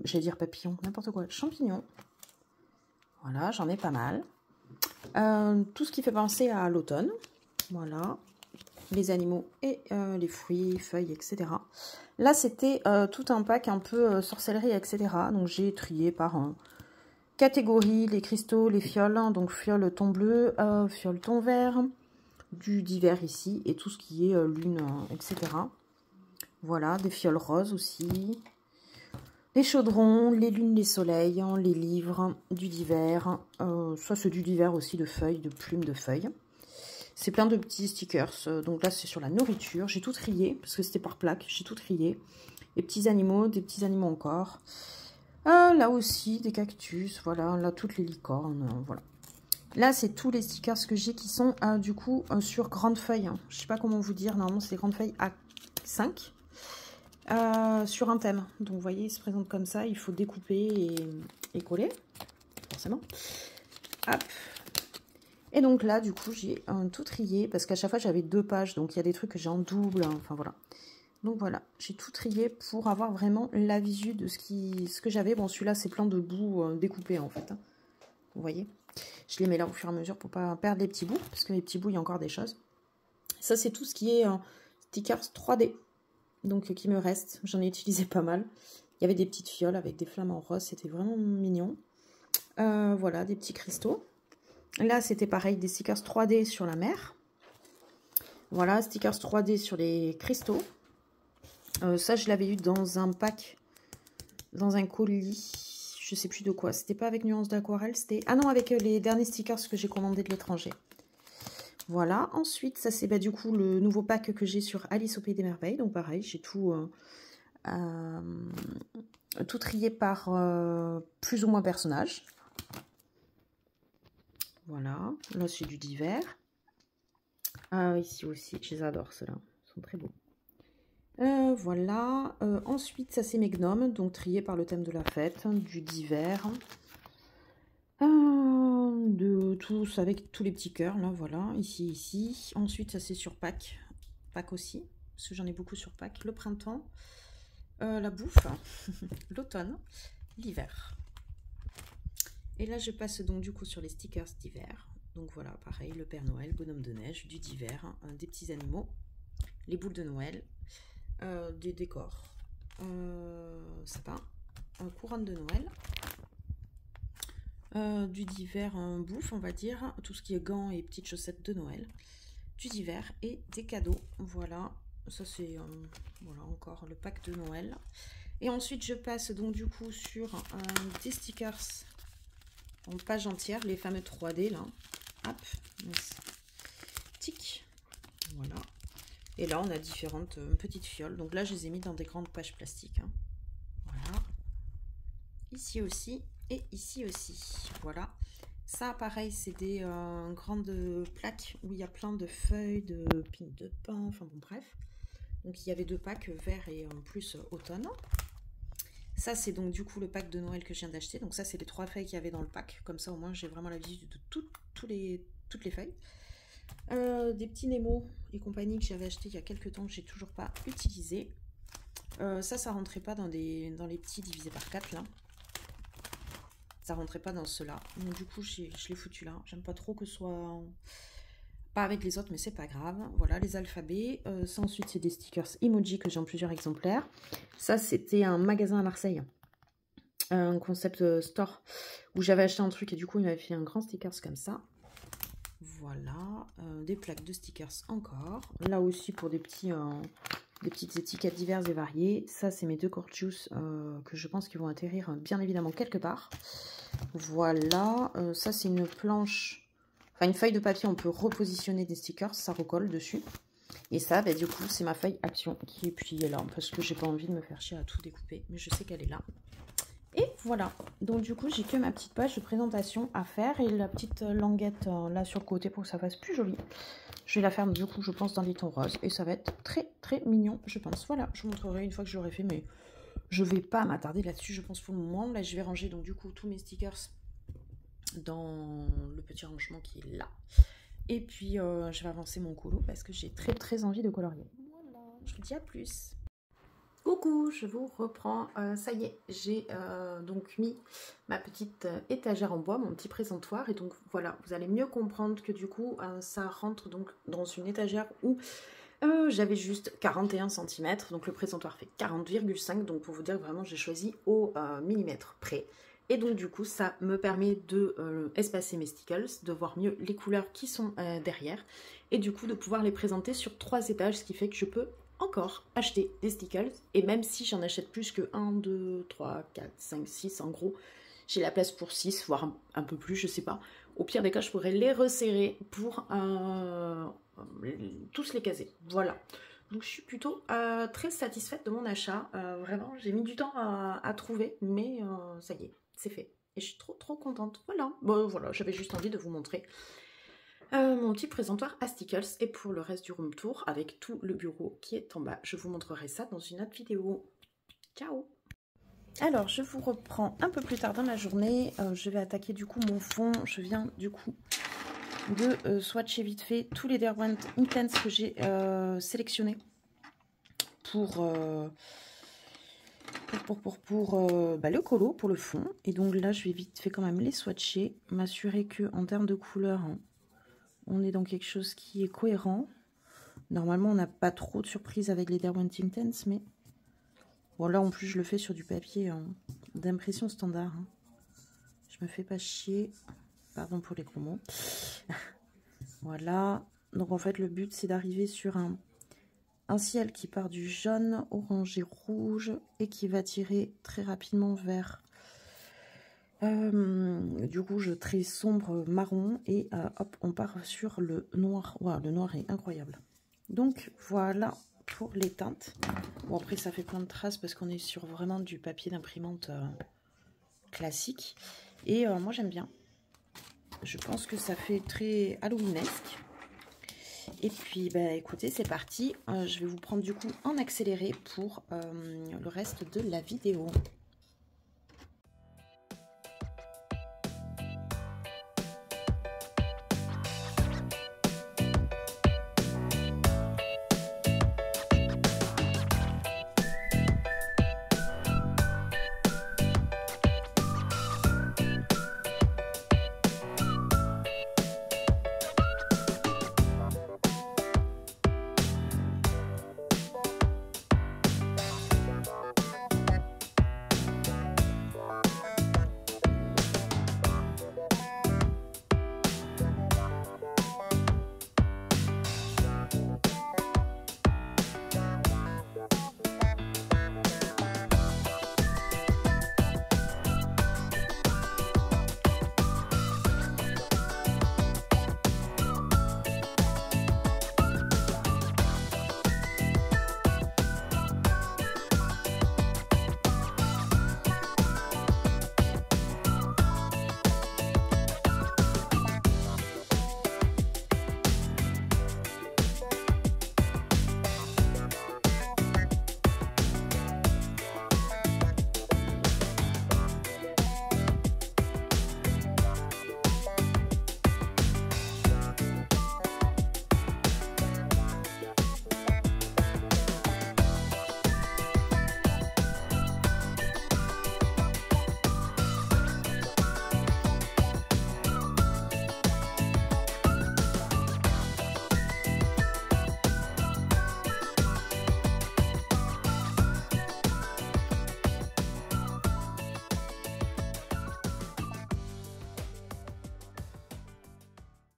j'allais dire papillons, n'importe quoi, champignons. Voilà, j'en ai pas mal. Tout ce qui fait penser à l'automne. Voilà, les animaux et les fruits, feuilles, etc. Là, c'était tout un pack un peu sorcellerie, etc. Donc, j'ai trié par catégorie, les cristaux, les fioles. Donc, fiole ton bleu, fiole ton vert. du divers ici et tout ce qui est lune, etc. Voilà, des fioles roses aussi. Les chaudrons, les lunes, les soleils, les livres, du divers. Ça, c'est du divers aussi de feuilles, de plumes de feuilles. C'est plein de petits stickers. Donc là, c'est sur la nourriture. J'ai tout trié, parce que c'était par plaque. J'ai tout trié. Les petits animaux, des petits animaux encore. Là aussi, des cactus. Voilà, là, toutes les licornes. Voilà. Là, c'est tous les stickers que j'ai qui sont, du coup, sur grande feuille. Hein. Je sais pas comment vous dire. Normalement, c'est des grandes feuilles A5. Sur un thème. Donc, vous voyez, il se présente comme ça. Il faut découper et coller, forcément. Hop. Et donc là, du coup, j'ai tout trié. Parce qu'à chaque fois, j'avais 2 pages. Donc, il y a des trucs que j'ai en double. Hein, enfin, voilà. Donc, voilà. J'ai tout trié pour avoir vraiment la visu de ce que j'avais. Bon, celui-là, c'est plein de bouts découpés, en fait. Hein. Vous voyez? Je les mets là au fur et à mesure pour pas perdre les petits bouts. Parce que les petits bouts, il y a encore des choses. Ça, c'est tout ce qui est stickers 3D. Donc, qui me reste. J'en ai utilisé pas mal. Il y avait des petites fioles avec des flamants roses. C'était vraiment mignon. Voilà, des petits cristaux. Là, c'était pareil, des stickers 3D sur la mer. Voilà, stickers 3D sur les cristaux. Ça, je l'avais eu dans un pack, dans un colis. Je sais plus de quoi. C'était pas avec Nuance d'Aquarelle. C'était... Ah non, avec les derniers stickers que j'ai commandés de l'étranger. Voilà, ensuite, ça c'est du coup le nouveau pack que j'ai sur Alice au Pays des Merveilles. Donc pareil, j'ai tout trié par plus ou moins personnage. Voilà, là c'est du divers. Ici aussi, je les adore ceux-là, ils sont très beaux. Voilà, ensuite ça c'est mes gnomes, donc triés par le thème de la fête, du divers. De tous avec tous les petits cœurs là, voilà, ici. Ensuite ça c'est sur Pâques aussi, parce que j'en ai beaucoup sur Pâques. Le printemps, la bouffe, l'automne, l'hiver. Et là je passe donc du coup sur les stickers d'hiver. Donc voilà, pareil, le Père Noël, bonhomme de neige, du divers, des petits animaux, les boules de Noël, des décors, sapin, couronne de Noël. Du divers bouffe, on va dire, tout ce qui est gants et petites chaussettes de Noël, du divers et des cadeaux. Voilà, ça c'est voilà encore le pack de Noël. Et ensuite je passe donc du coup sur des stickers en page entière, les fameux 3D là. Hop, tic, voilà. Et là on a différentes petites fioles. Donc là je les ai mis dans des grandes pages plastiques. Hein. Voilà. Ici aussi. Et ici aussi, voilà. Ça, pareil, c'est des grandes plaques où il y a plein de feuilles, de pines de pain, enfin bon, bref. Donc, il y avait 2 packs, vert et en plus automne. Ça, c'est donc du coup le pack de Noël que je viens d'acheter. Donc, ça, c'est les 3 feuilles qu'il y avait dans le pack. Comme ça, au moins, j'ai vraiment la visite de toutes les feuilles. Des petits Nemo et compagnie que j'avais acheté il y a quelques temps, que j'ai toujours pas utilisé. Ça rentrait pas dans les petits divisés par 4 là. Ça rentrait pas dans ceux-là. Donc du coup, je l'ai foutu là. J'aime pas trop que ce soit... Pas avec les autres, mais c'est pas grave. Voilà, les alphabets. Ça, ensuite, c'est des stickers emoji que j'ai en plusieurs exemplaires. Ça, c'était un magasin à Marseille. Un concept store où j'avais acheté un truc et du coup, il m'avait fait un grand stickers comme ça. Voilà. Des plaques de stickers encore. Là aussi, pour des petites étiquettes diverses et variées. Ça, c'est mes 2 Gorgeous que je pense qu'ils vont atterrir bien évidemment quelque part. Voilà. Ça, c'est une planche, enfin une feuille de papier. On peut repositionner des stickers, ça recolle dessus. Et ça, bah, du coup, c'est ma feuille action qui est pliée là parce que j'ai pas envie de me faire chier à tout découper. Mais je sais qu'elle est là. Et voilà. Donc, du coup, j'ai que ma petite page de présentation à faire et la petite languette là sur le côté pour que ça fasse plus joli. Je vais la faire du coup, je pense, dans les tons roses. Et ça va être très, très mignon, je pense. Voilà, je vous montrerai une fois que je l'aurai fait, mais je vais pas m'attarder là-dessus, je pense, pour le moment. Là, je vais ranger, donc, du coup, tous mes stickers dans le petit rangement qui est là. Et puis, je vais avancer mon colo parce que j'ai très, très envie de colorier. Voilà, je vous dis à plus. Coucou, je vous reprends. Ça y est, j'ai donc mis ma petite étagère en bois, mon petit présentoir. Et donc voilà, vous allez mieux comprendre que du coup, ça rentre donc dans une étagère où j'avais juste 41 cm. Donc le présentoir fait 40,5. Donc pour vous dire vraiment, j'ai choisi au millimètre près. Et donc du coup ça me permet de espacer mes stickles, de voir mieux les couleurs qui sont derrière et du coup de pouvoir les présenter sur 3 étages, ce qui fait que je peux encore acheter des stickles. Et même si j'en achète plus que 1, 2, 3, 4, 5, 6 en gros, j'ai la place pour 6, voire un peu plus, je sais pas. Au pire des cas, je pourrais les resserrer pour tous les caser. Voilà. Donc je suis plutôt très satisfaite de mon achat. Vraiment, j'ai mis du temps à trouver, mais ça y est, c'est fait. Et je suis trop contente. Voilà. Bon, voilà, j'avais juste envie de vous montrer mon petit présentoir à stickles. Et pour le reste du room tour, avec tout le bureau qui est en bas, je vous montrerai ça dans une autre vidéo. Ciao! Alors, je vous reprends un peu plus tard dans la journée. Je vais attaquer du coup mon fond. Je viens du coup de swatcher vite fait tous les Derwent Intense que j'ai sélectionnés pour le colo, pour le fond. Et donc là, je vais vite fait quand même les swatcher, m'assurer que en termes de couleur, hein, on est dans quelque chose qui est cohérent. Normalement, on n'a pas trop de surprises avec les Derwent Intense, mais bon, là en plus, je le fais sur du papier d'impression standard. Hein. Je me fais pas chier. Pardon pour les gros mots. Voilà. Donc en fait, le but, c'est d'arriver sur un ciel qui part du jaune, orange et rouge et qui va tirer très rapidement vers du rouge très sombre marron. Et hop, on part sur le noir. Wow, le noir est incroyable. Donc voilà pour les teintes. Bon, après, ça fait plein de traces parce qu'on est sur vraiment du papier d'imprimante classique. Et moi, j'aime bien. Je pense que ça fait très halloweenesque. Et puis, bah, écoutez, c'est parti. Je vais vous prendre du coup en accéléré pour le reste de la vidéo.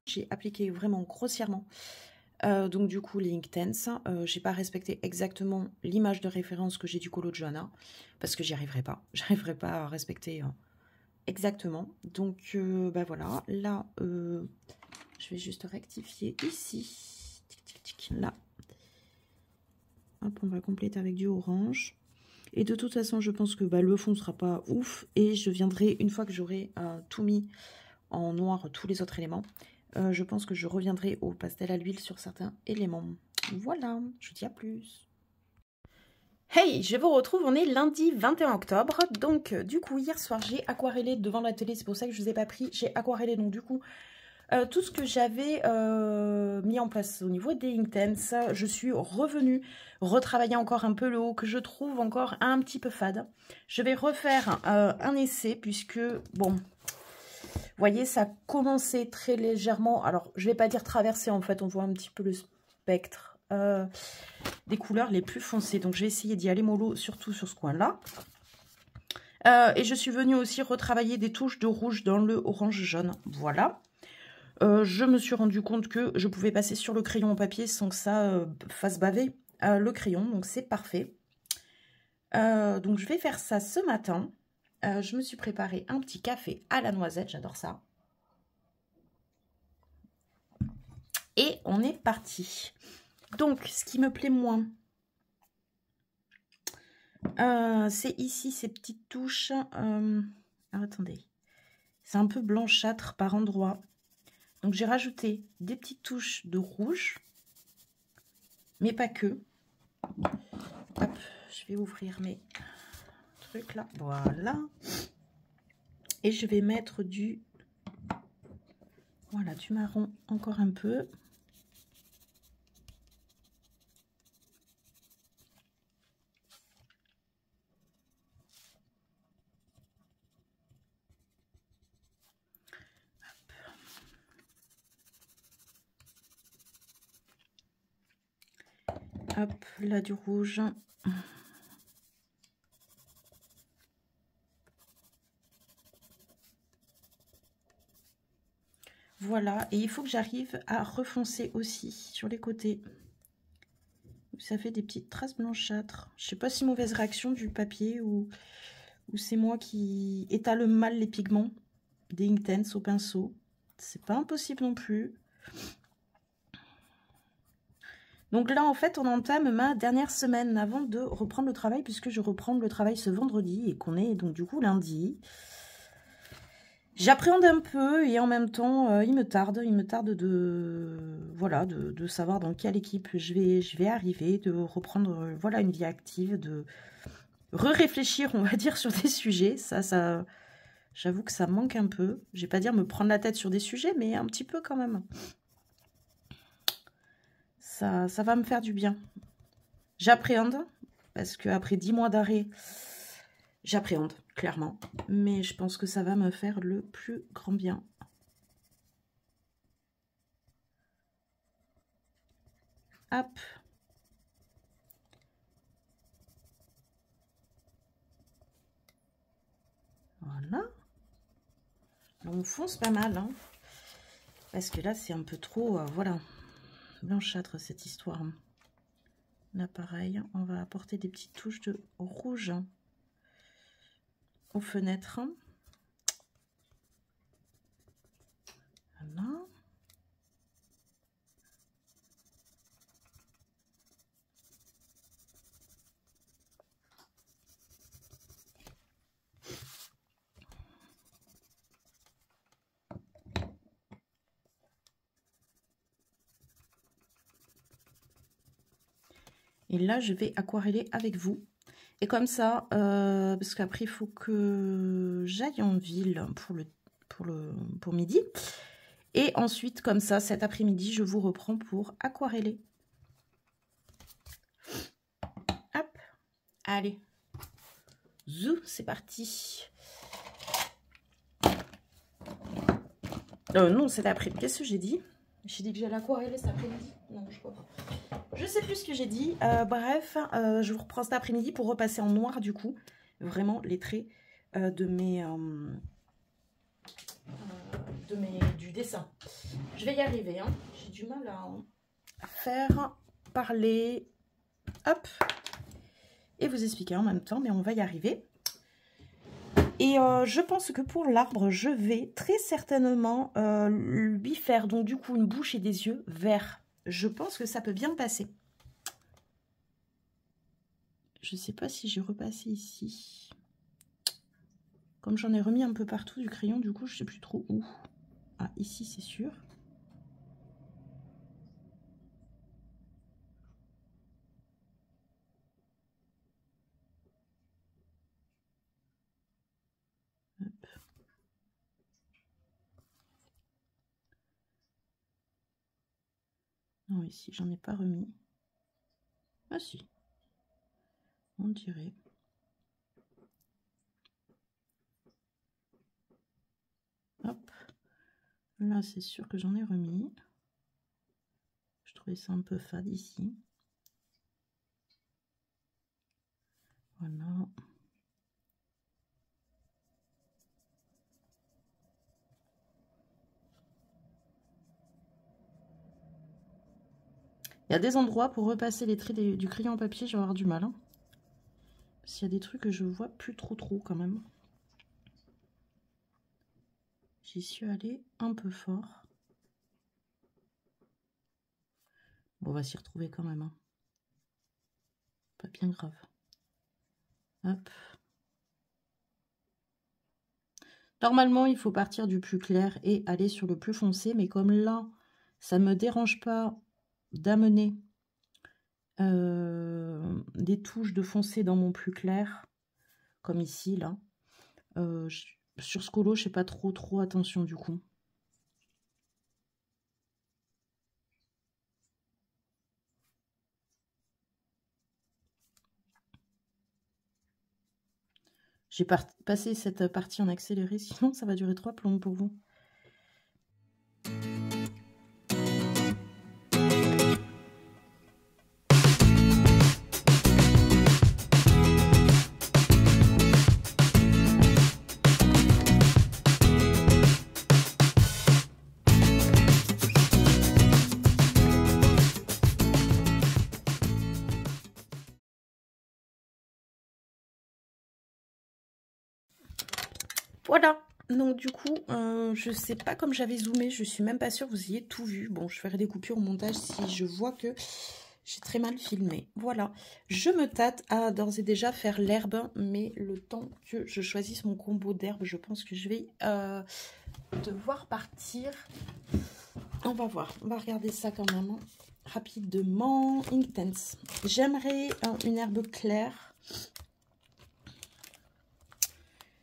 J'ai appliqué vraiment grossièrement. Donc du coup, les Inktense, j'ai pas respecté exactement l'image de référence que j'ai du colo de Johanna, parce que j'y arriverai pas. J'arriverai pas à respecter exactement. Donc bah voilà, là, je vais juste rectifier ici. Là. Hop, on va compléter avec du orange. Et de toute façon, je pense que bah, le fond sera pas ouf. Et je viendrai, une fois que j'aurai tout mis en noir, tous les autres éléments, je pense que je reviendrai au pastel à l'huile sur certains éléments. Voilà, je vous dis à plus. Hey, je vous retrouve, on est lundi 21 octobre. Donc, du coup, hier soir, j'ai aquarellé devant l'atelier. C'est pour ça que je ne vous ai pas pris. J'ai aquarellé, donc du coup, tout ce que j'avais mis en place au niveau des Inktense. Je suis revenue retravailler encore un peu le haut que je trouve encore un petit peu fade. Je vais refaire un essai puisque, bon... Vous voyez, ça a commencé très légèrement. Alors, je ne vais pas dire traverser, en fait. On voit un petit peu le spectre des couleurs les plus foncées. Donc, je vais essayer d'y aller mollo, surtout sur ce coin-là. Et je suis venue aussi retravailler des touches de rouge dans le orange jaune. Voilà. Je me suis rendu compte que je pouvais passer sur le crayon au papier sans que ça fasse baver le crayon. Donc c'est parfait. Donc je vais faire ça ce matin. Je me suis préparé un petit café à la noisette. J'adore ça. Et on est parti. Donc ce qui me plaît moins, c'est ici ces petites touches. Alors, attendez. C'est un peu blanchâtre par endroits. Donc j'ai rajouté des petites touches de rouge. Mais pas que. Hop, je vais ouvrir mes trucs là. Voilà. Et je vais mettre du... Voilà, du marron encore un peu. Hop, là du rouge. Voilà, et il faut que j'arrive à refoncer aussi sur les côtés. Ça fait des petites traces blanchâtres. Je sais pas si mauvaise réaction du papier ou c'est moi qui étale mal les pigments des Inktense au pinceau. C'est pas impossible non plus. Donc là, en fait, on entame ma dernière semaine avant de reprendre le travail, puisque je reprends le travail ce vendredi et qu'on est donc du coup lundi. J'appréhende un peu et en même temps, il me tarde de, voilà, de savoir dans quelle équipe je vais arriver, de reprendre voilà, une vie active, de réfléchir, on va dire, sur des sujets. Ça, j'avoue que ça me manque un peu. Je vais pas dire me prendre la tête sur des sujets, mais un petit peu quand même. Ça va me faire du bien. J'appréhende, parce qu'après 10 mois d'arrêt, j'appréhende, clairement. Mais je pense que ça va me faire le plus grand bien. Hop. Voilà. On fonce pas mal, hein, parce que là, c'est un peu trop, voilà, blanchâtre cette histoire. Là, pareil, on va apporter des petites touches de rouge aux fenêtres. Voilà. Et là, je vais aquareller avec vous. Et comme ça, parce qu'après, il faut que j'aille en ville pour midi. Et ensuite, comme ça, cet après-midi, je vous reprends pour aquareller. Hop, allez. Zou, c'est parti. Non, cet après-midi. Qu'est-ce que j'ai dit? J'ai dit que j'allais aquareller cet après-midi. Non, je crois pas. Je sais plus ce que j'ai dit. Bref, je vous reprends cet après-midi pour repasser en noir, du coup. Vraiment, les traits du dessin. Je vais y arriver, hein. J'ai du mal à faire parler. Hop. Et vous expliquer en même temps, mais on va y arriver. Et je pense que pour l'arbre, je vais très certainement lui faire donc du coup une bouche et des yeux verts. Je pense que ça peut bien passer. Je ne sais pas si j'ai repassé ici. Comme j'en ai remis un peu partout du crayon, du coup, je ne sais plus trop où. Ah, ici, c'est sûr. Hop. Non, ici, j'en ai pas remis. Ah si, on dirait. Hop. Là, c'est sûr que j'en ai remis. Je trouvais ça un peu fade ici. Voilà. Il y a des endroits pour repasser les traits du crayon papier, je vais avoir du mal. Hein. Parce qu'il y a des trucs que je vois plus trop quand même. J'y suis allée un peu fort. Bon, on va s'y retrouver quand même. Hein. Pas bien grave. Hop. Normalement, il faut partir du plus clair et aller sur le plus foncé. Mais comme là, ça ne me dérange pas d'amener des touches de foncé dans mon plus clair, comme ici, là. Sur ce colo, je fais pas trop attention du coup. J'ai passé cette partie en accéléré, sinon ça va durer 3 plombs pour vous. Voilà, donc du coup, je sais pas comme j'avais zoomé, je suis même pas sûre que vous ayez tout vu. Bon, je ferai des coupures au montage si je vois que j'ai très mal filmé. Voilà, je me tâte à d'ores et déjà faire l'herbe, mais le temps que je choisisse mon combo d'herbe, je pense que je vais devoir partir. On va voir, on va regarder ça quand même hein. Rapidement. Inktense. J'aimerais une herbe claire.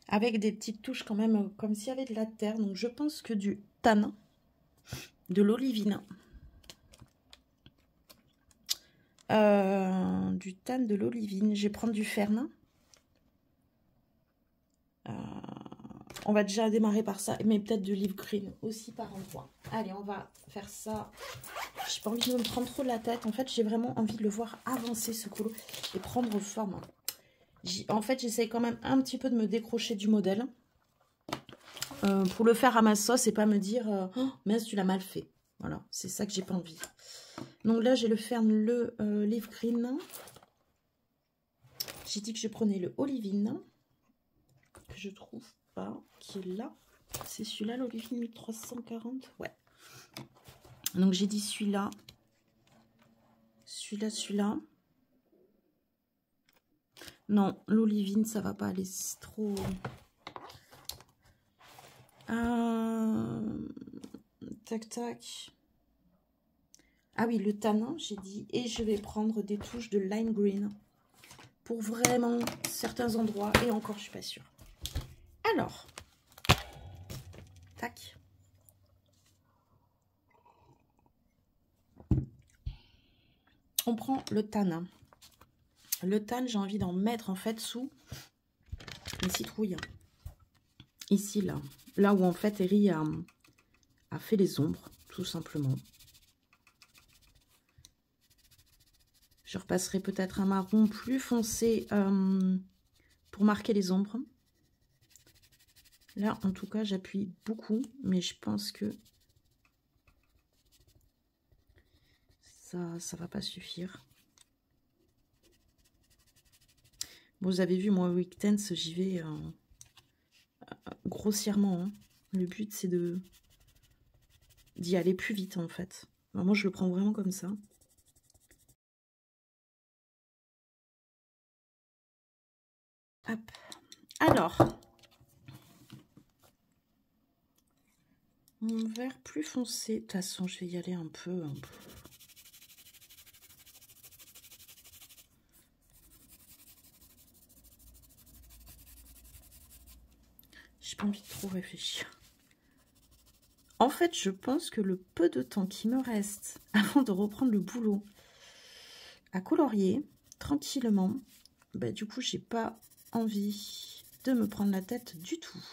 Avec des petites touches quand même, comme s'il y avait de la terre. Donc je pense que du tanin, de l'olivine. Du tan, de l'olivine. Je vais prendre du fernin. On va déjà démarrer par ça. Mais peut-être de leaf green aussi par endroit. Allez, on va faire ça. J'ai pas envie de me prendre trop la tête. En fait, j'ai vraiment envie de le voir avancer ce colo et prendre forme. En fait, j'essaie quand même un petit peu de me décrocher du modèle. Pour le faire à ma sauce et pas me dire oh, mince, tu l'as mal fait. Voilà, c'est ça que j'ai pas envie. Donc là, j'ai le fern, le leaf green. J'ai dit que je prenais le olivine, que je trouve pas, qui est là. C'est celui-là, l'olivine 1340. Ouais. Donc j'ai dit celui-là, celui-là. Non, l'olivine, ça va pas aller, c'est trop... Tac, tac. Ah oui, le tanin, j'ai dit. Et je vais prendre des touches de lime green pour vraiment certains endroits. Et encore, je suis pas sûre. Alors, tac. On prend le tanin. Le tan, j'ai envie d'en mettre en fait sous une citrouille. Ici, là. Là où en fait Eri a fait les ombres, tout simplement. Je repasserai peut-être un marron plus foncé pour marquer les ombres. Là, en tout cas, j'appuie beaucoup, mais je pense que ça va pas suffire. Bon, vous avez vu, moi, Inktense, j'y vais grossièrement. Hein. Le but, c'est d'y aller plus vite, en fait. Alors, moi, je le prends vraiment comme ça. Hop. Alors, mon vert plus foncé. De toute façon, je vais y aller un peu. J'ai pas envie de trop réfléchir. En fait, je pense que le peu de temps qui me reste avant de reprendre le boulot à colorier, tranquillement, bah, du coup, j'ai pas envie de me prendre la tête du tout.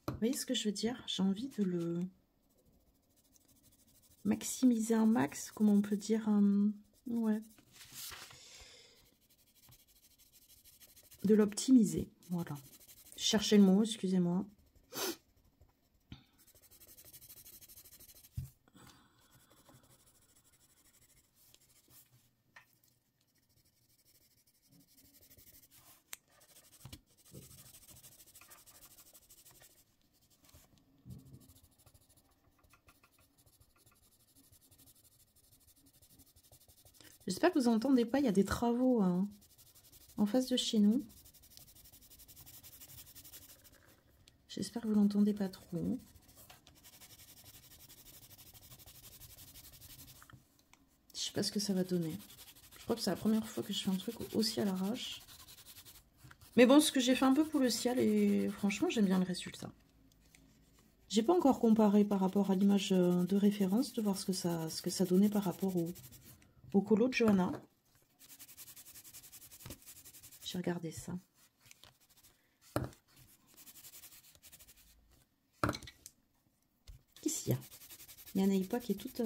Vous voyez ce que je veux dire? J'ai envie de le maximiser un max, comment on peut dire, ouais. De l'optimiser, voilà. Cherchez le mot, excusez-moi. J'espère que vous n'entendez pas, il y a des travaux hein, en face de chez nous. J'espère que vous l'entendez pas trop. Je sais pas ce que ça va donner. Je crois que c'est la première fois que je fais un truc aussi à l'arrache. Mais bon, ce que j'ai fait un peu pour le ciel et franchement, j'aime bien le résultat. J'ai pas encore comparé par rapport à l'image de référence, de voir ce que ça donnait par rapport au colo de Johanna. J'ai regardé ça. Qu'est-ce qu'il y a? Il y a Neipa qui est toute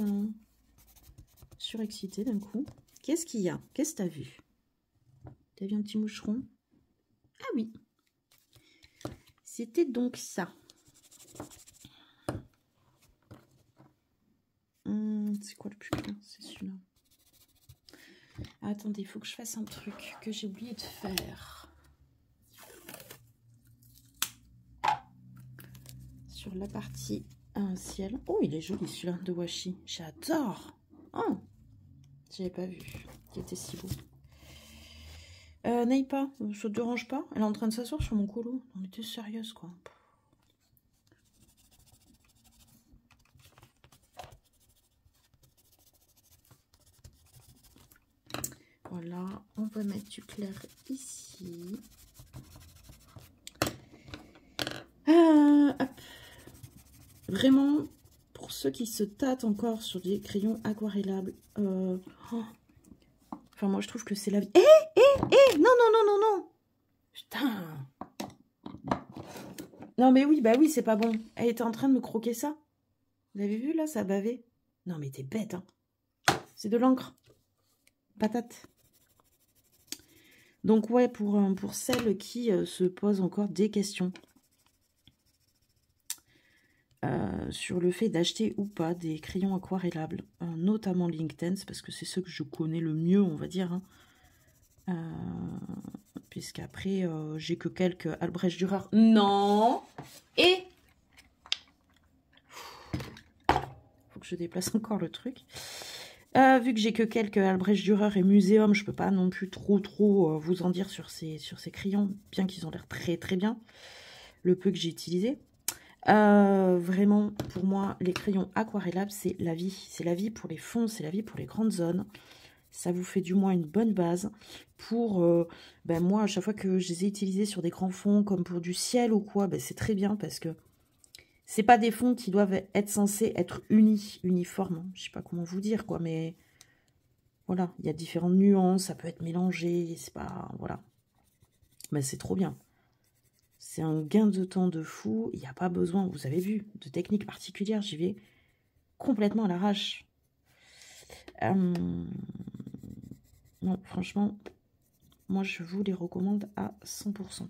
surexcitée d'un coup. Qu'est-ce qu'il y a? Qu'est-ce que t'as vu? T'as vu un petit moucheron? Ah oui. C'était donc ça. C'est quoi le plus clair? C'est celui-là. Ah, attendez, il faut que je fasse un truc que j'ai oublié de faire. Sur la partie ciel. Oh, il est joli celui-là de washi. J'adore. Oh, j'avais pas vu. Il était si beau. Neipa, ça te dérange pas? Elle est en train de s'asseoir sur mon colo. Non mais t'es sérieuse quoi. Voilà, on va mettre du clair ici. Hop. Vraiment, pour ceux qui se tâtent encore sur des crayons aquarellables, enfin moi je trouve que c'est la vie. Non, non, non, non, non. Putain. Non mais oui, bah oui, c'est pas bon. Elle était en train de me croquer ça. Vous avez vu là, ça a bavé. Non mais t'es bête, hein. C'est de l'encre. Patate. Donc ouais, pour celles qui se posent encore des questions sur le fait d'acheter ou pas des crayons aquarellables, notamment Linktense, parce que c'est ceux que je connais le mieux, on va dire, hein. Puisqu'après, j'ai que quelques Albrecht Dürer. Non. Et faut que je déplace encore le truc. Vu que j'ai que quelques Albrecht Dürer et Muséum, je peux pas non plus trop vous en dire sur ces crayons, bien qu'ils ont l'air très très bien, le peu que j'ai utilisé. Vraiment, pour moi, les crayons aquarellables, c'est la vie. C'est la vie pour les fonds, c'est la vie pour les grandes zones. Ça vous fait du moins une bonne base pour, ben moi, à chaque fois que je les ai utilisés sur des grands fonds, comme pour du ciel ou quoi, ben c'est très bien parce que c'est pas des fonds qui doivent être censés être uniformes. Je sais pas comment vous dire, quoi, mais voilà, il y a différentes nuances, ça peut être mélangé, c'est pas, voilà. Mais c'est trop bien. C'est un gain de temps de fou, il n'y a pas besoin, vous avez vu, de technique particulière, j'y vais complètement à l'arrache. Non, franchement, moi je vous les recommande à 100%.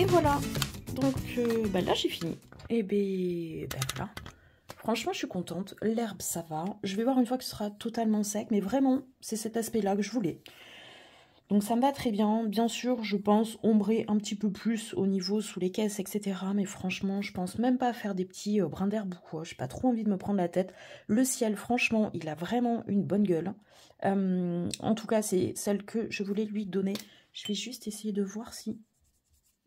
Et voilà. Donc bah là j'ai fini. Et ben voilà. Franchement je suis contente. L'herbe ça va. Je vais voir une fois que ce sera totalement sec. Mais vraiment c'est cet aspect là que je voulais. Donc ça me va très bien. Bien sûr je pense ombrer un petit peu plus au niveau sous les caisses etc. Mais franchement je pense même pas faire des petits brins d'herbe ou quoi. J'ai pas trop envie de me prendre la tête. Le ciel franchement il a vraiment une bonne gueule. En tout cas c'est celle que je voulais lui donner. Je vais juste essayer de voir si...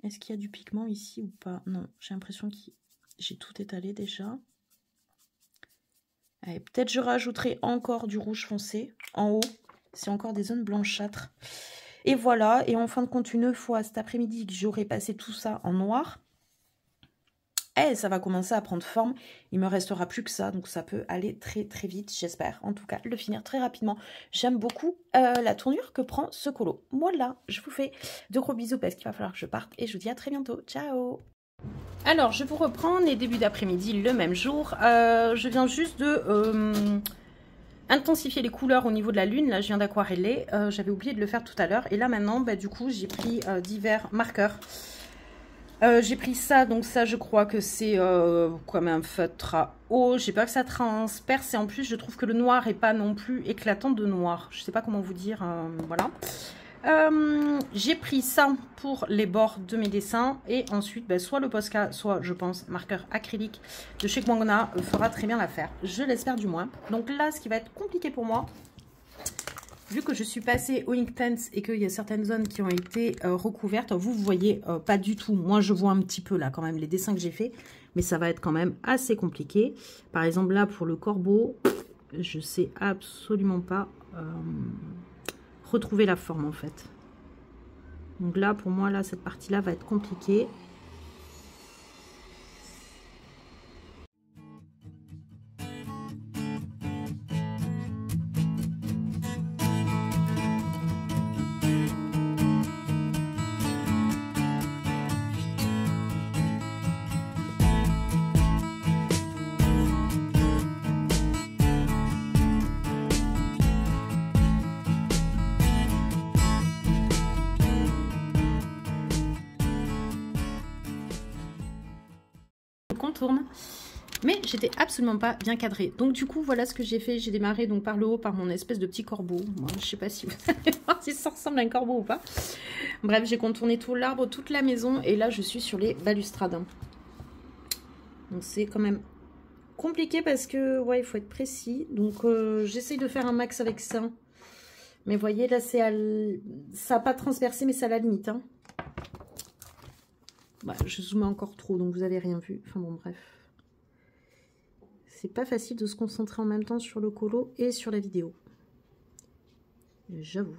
Est-ce qu'il y a du pigment ici ou pas? Non, j'ai l'impression que j'ai tout étalé déjà. Peut-être je rajouterai encore du rouge foncé en haut. C'est encore des zones blanchâtres. Et voilà, et en fin de compte, une fois cet après-midi que j'aurai passé tout ça en noir, ça va commencer à prendre forme. Il me restera plus que ça, donc ça peut aller très très vite, j'espère. En tout cas, le finir très rapidement. J'aime beaucoup la tournure que prend ce colo. Voilà, je vous fais de gros bisous parce qu'il va falloir que je parte et je vous dis à très bientôt. Ciao! Alors, je vous reprends les débuts d'après-midi le même jour. Je viens juste de intensifier les couleurs au niveau de la lune. Là, je viens d'aquareller. J'avais oublié de le faire tout à l'heure. Et là, maintenant, bah, du coup, j'ai pris divers marqueurs. J'ai pris ça, donc ça je crois que c'est comme un feutre à eau. J'ai peur que ça transperce et en plus je trouve que le noir est pas non plus éclatant de noir. Je sais pas comment vous dire, voilà. J'ai pris ça pour les bords de mes dessins et ensuite bah, soit le Posca, soit je pense marqueur acrylique de chez Kwangna fera très bien l'affaire. Je l'espère du moins. Donc là ce qui va être compliqué pour moi, vu que je suis passée au Inktense et qu'il y a certaines zones qui ont été recouvertes, vous voyez pas du tout. Moi, je vois un petit peu là quand même les dessins que j'ai fait, mais ça va être quand même assez compliqué. Par exemple, là, pour le corbeau, je sais absolument pas retrouver la forme en fait. Donc là, pour moi, là, cette partie-là va être compliquée. Contourne, mais j'étais absolument pas bien cadrée. Donc du coup voilà ce que j'ai fait. J'ai démarré donc par le haut par mon espèce de petit corbeau. Moi, je sais pas si vous allez voir si ça ressemble à un corbeau ou pas. Bref, j'ai contourné tout l'arbre, toute la maison et là je suis sur les balustrades. Donc c'est quand même compliqué parce que ouais il faut être précis. Donc j'essaye de faire un max avec ça. Mais vous voyez là c'est ça n'a pas transpercé mais c'est à la limite. Hein. Bah, je zoome encore trop, donc vous avez rien vu. Enfin bon, bref. C'est pas facile de se concentrer en même temps sur le colo et sur la vidéo. J'avoue.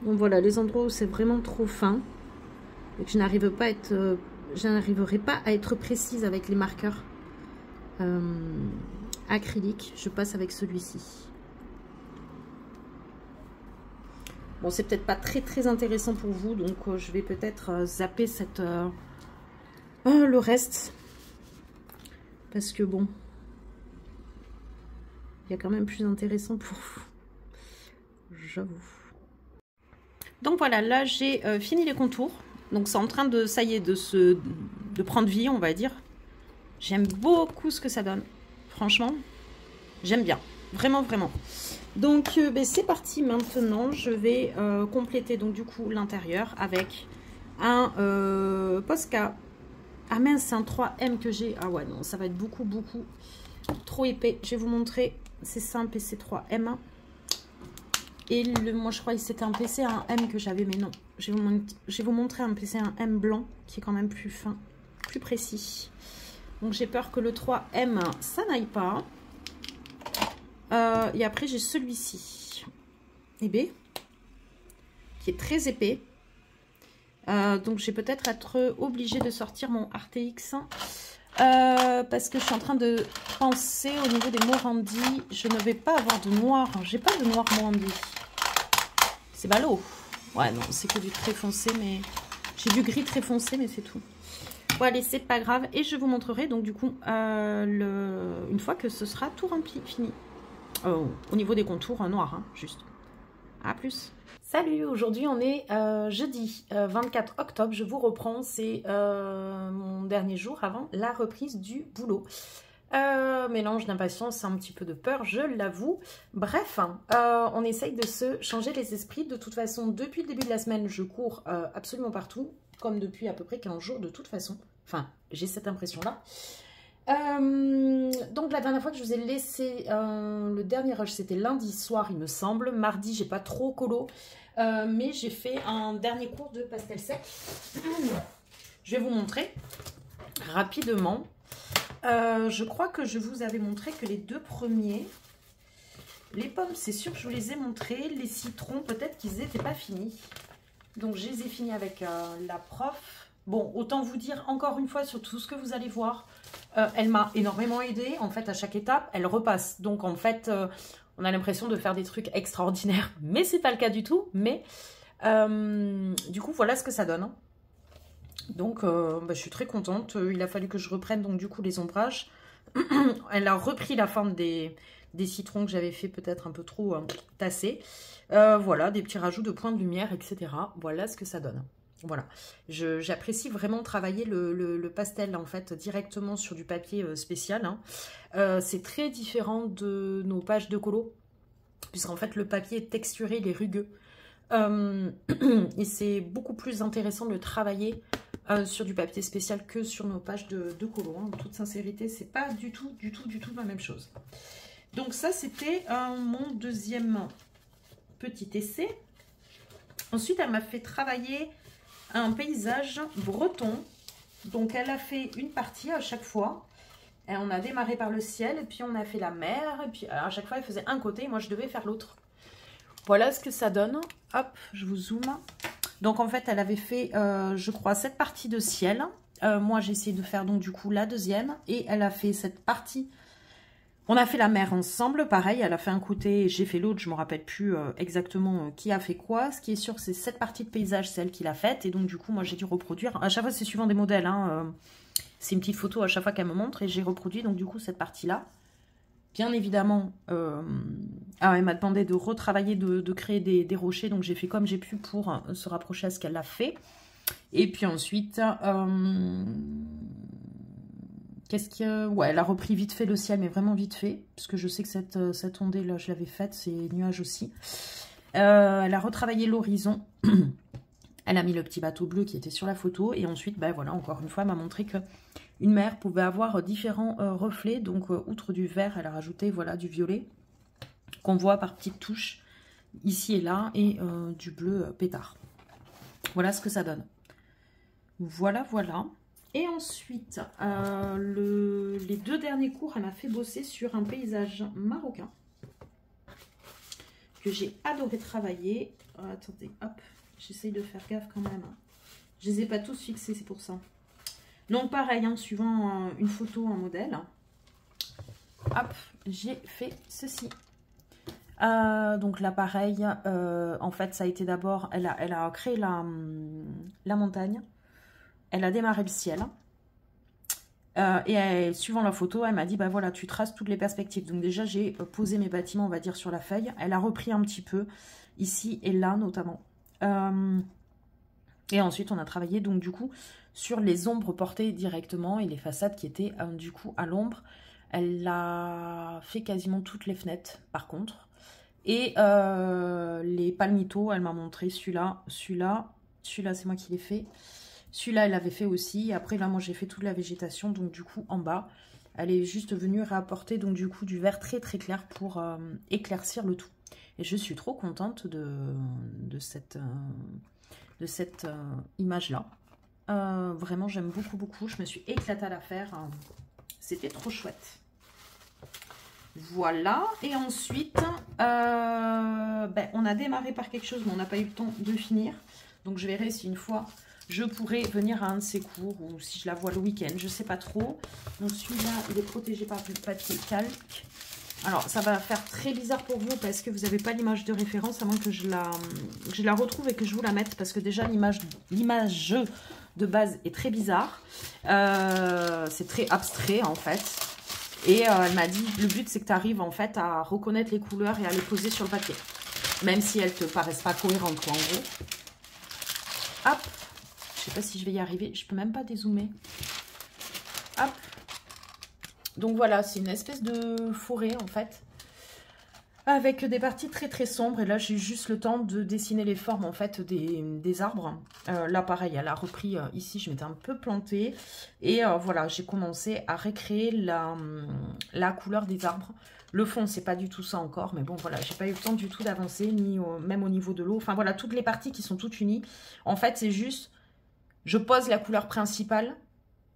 Donc voilà, les endroits où c'est vraiment trop fin et que je n'arrive pas à être, je n'arriverai pas à être précise avec les marqueurs acryliques, je passe avec celui-ci. Bon, c'est peut-être pas très intéressant pour vous, donc je vais peut-être zapper cette le reste parce que bon, il y a quand même plus intéressant pour vous, j'avoue. Donc voilà, là j'ai fini les contours. Donc c'est en train de, ça y est, de prendre vie, on va dire. J'aime beaucoup ce que ça donne. Franchement, j'aime bien. Vraiment, vraiment. Donc ben, c'est parti maintenant. Je vais compléter donc du coup l'intérieur avec un Posca. Ah mince, c'est un 3M que j'ai. Ah ouais, non, ça va être beaucoup trop épais. Je vais vous montrer. C'est simple et c'est 3M. Et moi, je croyais que c'était un PC1M que j'avais, mais non. Je vais vous montrer un PC1M blanc qui est quand même plus fin, plus précis. Donc, j'ai peur que le 3M, ça n'aille pas. Et après, j'ai celui-ci, qui est très épais. Donc, je vais peut-être être obligée de sortir mon RTX. Parce que je suis en train de penser au niveau des Morandi. Je ne vais pas avoir de noir. J'ai pas de noir Morandi. C'est ballot. Ouais, non, c'est que du très foncé, mais... J'ai du gris très foncé, mais c'est tout. Bon, allez, c'est pas grave. Et je vous montrerai, donc, du coup, une fois que ce sera tout rempli, fini. Au niveau des contours noirs, hein, juste. À plus. Salut, aujourd'hui, on est jeudi 24 octobre. Je vous reprends, c'est mon dernier jour avant la reprise du boulot. Mélange d'impatience, un petit peu de peur, je l'avoue. Bref, on essaye de se changer les esprits. De toute façon, depuis le début de la semaine, je cours absolument partout, comme depuis à peu près 15 jours de toute façon. Enfin, j'ai cette impression-là. Donc la dernière fois que je vous ai laissé le dernier rush, c'était lundi soir, il me semble. Mardi, j'ai pas trop colo, mais j'ai fait un dernier cours de pastel sec. Je vais vous montrer rapidement. Je crois que je vous avais montré que les deux premiers, les pommes, c'est sûr que je vous les ai montrés. Les citrons, peut-être qu'ils n'étaient pas finis. Donc, je les ai finis avec la prof. Bon, autant vous dire encore une fois sur tout ce que vous allez voir. Elle m'a énormément aidée. En fait, à chaque étape, elle repasse. Donc, en fait, on a l'impression de faire des trucs extraordinaires. Mais ce n'est pas le cas du tout. Mais, du coup, voilà ce que ça donne. Hein. Donc, je suis très contente. Il a fallu que je reprenne donc du coup les ombrages. Elle a repris la forme des citrons que j'avais fait peut-être un peu trop tassés. Voilà, des petits rajouts de points de lumière, etc. Voilà ce que ça donne. Voilà, j'apprécie vraiment travailler le pastel en fait directement sur du papier spécial. Hein. C'est très différent de nos pages de colo, puisqu'en fait le papier est texturé, il est rugueux. Et c'est beaucoup plus intéressant de le travailler sur du papier spécial que sur nos pages de colo. Hein. En toute sincérité, c'est pas du tout la même chose. Donc ça, c'était mon deuxième petit essai. Ensuite, elle m'a fait travailler un paysage breton. Donc, elle a fait une partie à chaque fois. Et on a démarré par le ciel, et puis on a fait la mer. Et puis, alors, à chaque fois, elle faisait un côté, et moi, je devais faire l'autre. Voilà ce que ça donne. Hop, je vous zoome. Donc, en fait, elle avait fait, je crois, cette partie de ciel. Moi, j'ai essayé de faire, donc, du coup, la deuxième. Et elle a fait cette partie. On a fait la mer ensemble. Pareil, elle a fait un côté, j'ai fait l'autre. Je ne me rappelle plus exactement qui a fait quoi. Ce qui est sûr, c'est cette partie de paysage, c'est elle qui l'a faite. Et donc, du coup, moi, j'ai dû reproduire. À chaque fois, c'est suivant des modèles. Hein, c'est une petite photo à chaque fois qu'elle me montre. Et j'ai reproduit, donc, du coup, cette partie-là. Bien évidemment, elle m'a demandé de retravailler, de créer des rochers. Donc, j'ai fait comme j'ai pu pour se rapprocher à ce qu'elle a fait. Et puis ensuite, qu'est-ce que... Ouais, elle a repris vite fait le ciel, mais vraiment vite fait. Parce que je sais que cette ondée-là, je l'avais faite. C'est nuages aussi. Elle a retravaillé l'horizon. Elle a mis le petit bateau bleu qui était sur la photo. Et ensuite, voilà, encore une fois, elle m'a montré que une mer pouvait avoir différents reflets. Donc, outre du vert, elle a rajouté voilà, du violet qu'on voit par petites touches ici et là. Et du bleu pétard. Voilà ce que ça donne. Voilà, voilà. Et ensuite, les deux derniers cours, elle m'a fait bosser sur un paysage marocain que j'ai adoré travailler. Attendez, hop, j'essaye de faire gaffe quand même. Je ne les ai pas tous fixés, c'est pour ça. Donc pareil, hein, suivant une photo, un modèle. Hop, j'ai fait ceci. Donc là, pareil, en fait, ça a été d'abord, elle a créé la montagne. Elle a démarré le ciel. Et suivant la photo, elle m'a dit, voilà, tu traces toutes les perspectives. Donc déjà, j'ai posé mes bâtiments, on va dire, sur la feuille. Elle a repris un petit peu, ici et là, notamment. Et ensuite, on a travaillé, donc, du coup, sur les ombres portées directement et les façades qui étaient, du coup, à l'ombre. Elle a fait quasiment toutes les fenêtres, par contre. Et les palmitos, elle m'a montré celui-là, c'est moi qui l'ai fait. Celui-là, elle l'avait fait aussi. Après, là, moi, j'ai fait toute la végétation. Donc, du coup, en bas, elle est juste venue réapporter, donc, du coup, du vert très, très clair pour éclaircir le tout. Et je suis trop contente de cette image-là. Vraiment, j'aime beaucoup, beaucoup. Je me suis éclatée à la faire. C'était trop chouette. Voilà. Et ensuite, on a démarré par quelque chose, mais on n'a pas eu le temps de finir. Donc, je verrai si une fois... je pourrais venir à un de ces cours ou si je la vois le week-end, je ne sais pas trop. Donc celui-là, il est protégé par du papier calque. Alors, ça va faire très bizarre pour vous parce que vous n'avez pas l'image de référence, à moins que je la retrouve et que je vous la mette. Parce que déjà, l'image de base est très bizarre. C'est très abstrait, en fait. Et elle m'a dit, le but, c'est que tu arrives, en fait, à reconnaître les couleurs et à les poser sur le papier. Même si elles ne te paraissent pas cohérentes, quoi, en gros. Hop. Je sais pas si je vais y arriver. Je peux même pas dézoomer. Hop. Donc voilà, c'est une espèce de forêt en fait, avec des parties très très sombres. Et là, j'ai juste le temps de dessiner les formes en fait des arbres. Là, pareil, elle a repris ici, je m'étais un peu plantée. Et voilà, j'ai commencé à recréer la couleur des arbres. Le fond, c'est pas du tout ça encore, mais bon, voilà, j'ai pas eu le temps du tout d'avancer, ni même au niveau de l'eau. Enfin voilà, toutes les parties qui sont toutes unies. En fait, c'est juste, je pose la couleur principale